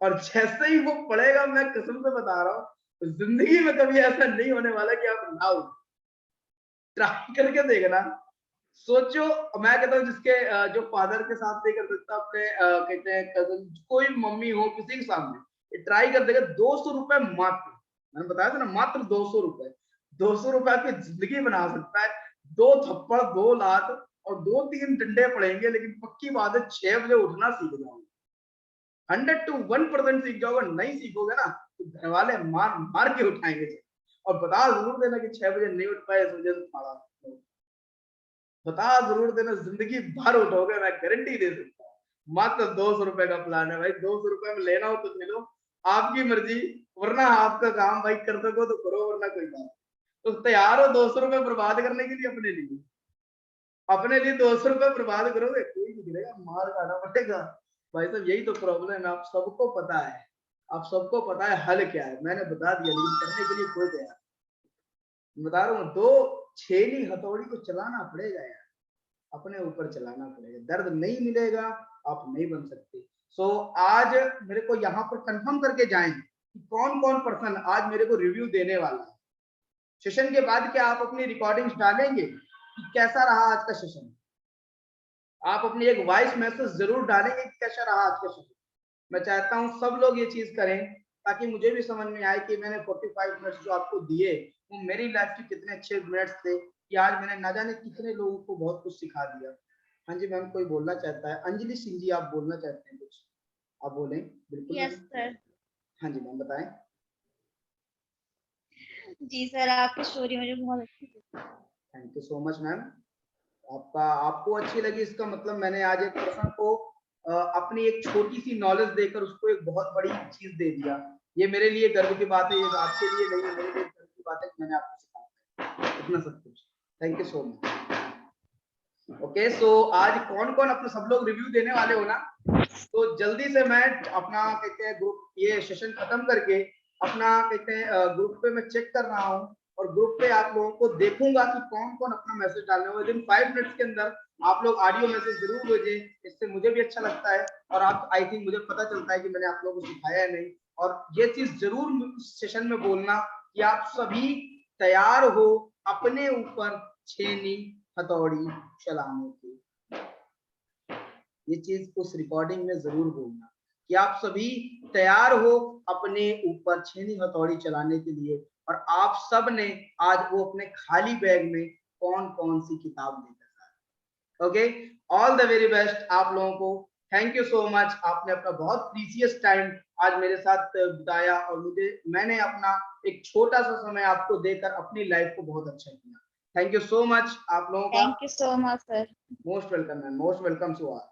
और जैसे ही वो पड़ेगा, मैं कसम से बता रहा हूँ, जिंदगी में कभी ऐसा नहीं होने वाला कि आप ना उठो। ट्राई करके देखना। सोचो, मैं कहता हूँ जिसके जो फादर के साथ नहीं कर सकता अपने कहते हैं कजन, कोई मम्मी हो किसी के सामने ट्राई कर देगा। 200 रुपए मात्र, मैंने बताया था ना, मात्र 200 रुपए। 200 रुपए आपकी जिंदगी बना सकता है। 2 थप्पड़, 2 लात और 2-3 डंडे पड़ेंगे, लेकिन पक्की बात है 6 बजे उठना सीख जाओगे। 100 to 1% सीख जाओगे। नहीं सीखोगे ना तो घर वाले मार मार के उठाएंगे। और बता जरूर देना कि 6 बजे नहीं उठ पाए इस वजह से फाड़ा, बता जरूर देना, जिंदगी भर उठोगे, मैं गारंटी दे सकता हूँ। मात्र 200 रुपए का प्लान है भाई। 200 रुपए में लेना हो तो ले लो, आपकी मर्जी, वरना आपका काम भाई कर सको तो करो, वरना कोई बात। तो तैयार हो 200 रुपए बर्बाद करने के लिए अपने लिए? अपने लिए 200 रुपए बर्बाद करोगे? कोई नहीं करेगा, मार खाना पड़ेगा भाई साहब। यही तो प्रॉब्लम है, आप सबको पता है, आप सबको पता है हल क्या है, मैंने बता दिया, लेकिन करने के लिए कोई तैयार। बता रहा हूँ, 2 छेनी हथौड़ी को चलाना पड़ेगा यार, अपने ऊपर चलाना पड़ेगा। दर्द नहीं मिलेगा, आप नहीं बन सकते। सो आज मेरे को यहाँ पर कंफर्म करके जाएं कि कौन कौन पर्सन आज मेरे को रिव्यू देने वाला है। सेशन के बाद क्या आप अपनी रिकॉर्डिंग्स डालेंगे कि कैसा रहा आज का सेशन? आप अपनी एक वॉइस मैसेज जरूर डालेंगे कि कैसा रहा आज का सेशन। मैं चाहता हूँ सब लोग ये चीज करें, ताकि मुझे भी समझ में आए कि मैंने 45 मिनट्स जो आपको दिए वो मेरी लाइफ के कितने अच्छे मिनट्स थे, कि आज मैंने ना जाने कितने लोगों को बहुत कुछ सिखा दिया। हाँ जी मैम, कोई बोलना चाहता है? अंजलि सिंह जी, आप बोलना चाहते हैं कुछ? आप बोलें। बिल्कुल। Yes sir. हाँ जी मैम, बताएं। जी सर, आपकी स्टोरी मुझे बहुत अच्छी लगी। Thank you so much ma'am. आपको अच्छी लगी, इसका मतलब मैंने आज एक पर्सन को अपनी एक छोटी सी नॉलेज देकर उसको एक बहुत बड़ी चीज दे दिया। ये मेरे लिए गर्व की बात है, ये आपके लिए नहीं है, मेरे लिए गर्व की बात है कि मैंने आपको सिखाया इतना सब कुछ। Thank you so much. Okay, so आज कौन कौन अपने सब लोग रिव्यू देने वाले हो ना? तो जल्दी से मैं अपना कहते हैं ग्रुप, ये सेशन खत्म करके अपना कहते हैं ग्रुप पे मैं चेक कर रहा हूँ, और ग्रुप पे आप लोगों को देखूंगा कि कौन कौन अपना मैसेज डालने वाले। विदिन 5 मिनट्स के अंदर आप लोग ऑडियो मैसेज जरूर भेजें, इससे मुझे भी अच्छा लगता है, और आप आई थिंक मुझे पता चलता है कि मैंने आप लोगों को सिखाया है नहीं। और ये चीज जरूर सेशन में बोलना कि आप सभी तैयार हो अपने ऊपर छेनी हथौड़ी चलाने की। ये चीज उस रिकॉर्डिंग में जरूर बोलना कि आप सभी तैयार हो अपने ऊपर छेनी हथौड़ी चलाने के लिए। और आप सब ने आज वो अपने खाली बैग में कौन कौन सी किताब लेकर आए। Okay, all the very best आप लोगों को। थैंक यू सो मच, आपने अपना बहुत प्रीसियस टाइम आज मेरे साथ बिताया, और मैंने अपना एक छोटा सा समय आपको देकर अपनी लाइफ को बहुत अच्छा किया। थैंक यू सो मच आप लोगों का। Thank you so much sir. Most welcome ma'am, most welcome to all.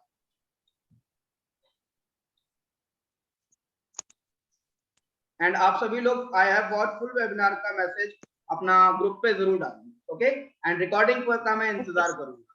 And आप सभी लोग, I have got full webinar का मैसेज अपना ग्रुप पे जरूर डालें। ओके, एंड रिकॉर्डिंग का मैं इंतजार करूंगा।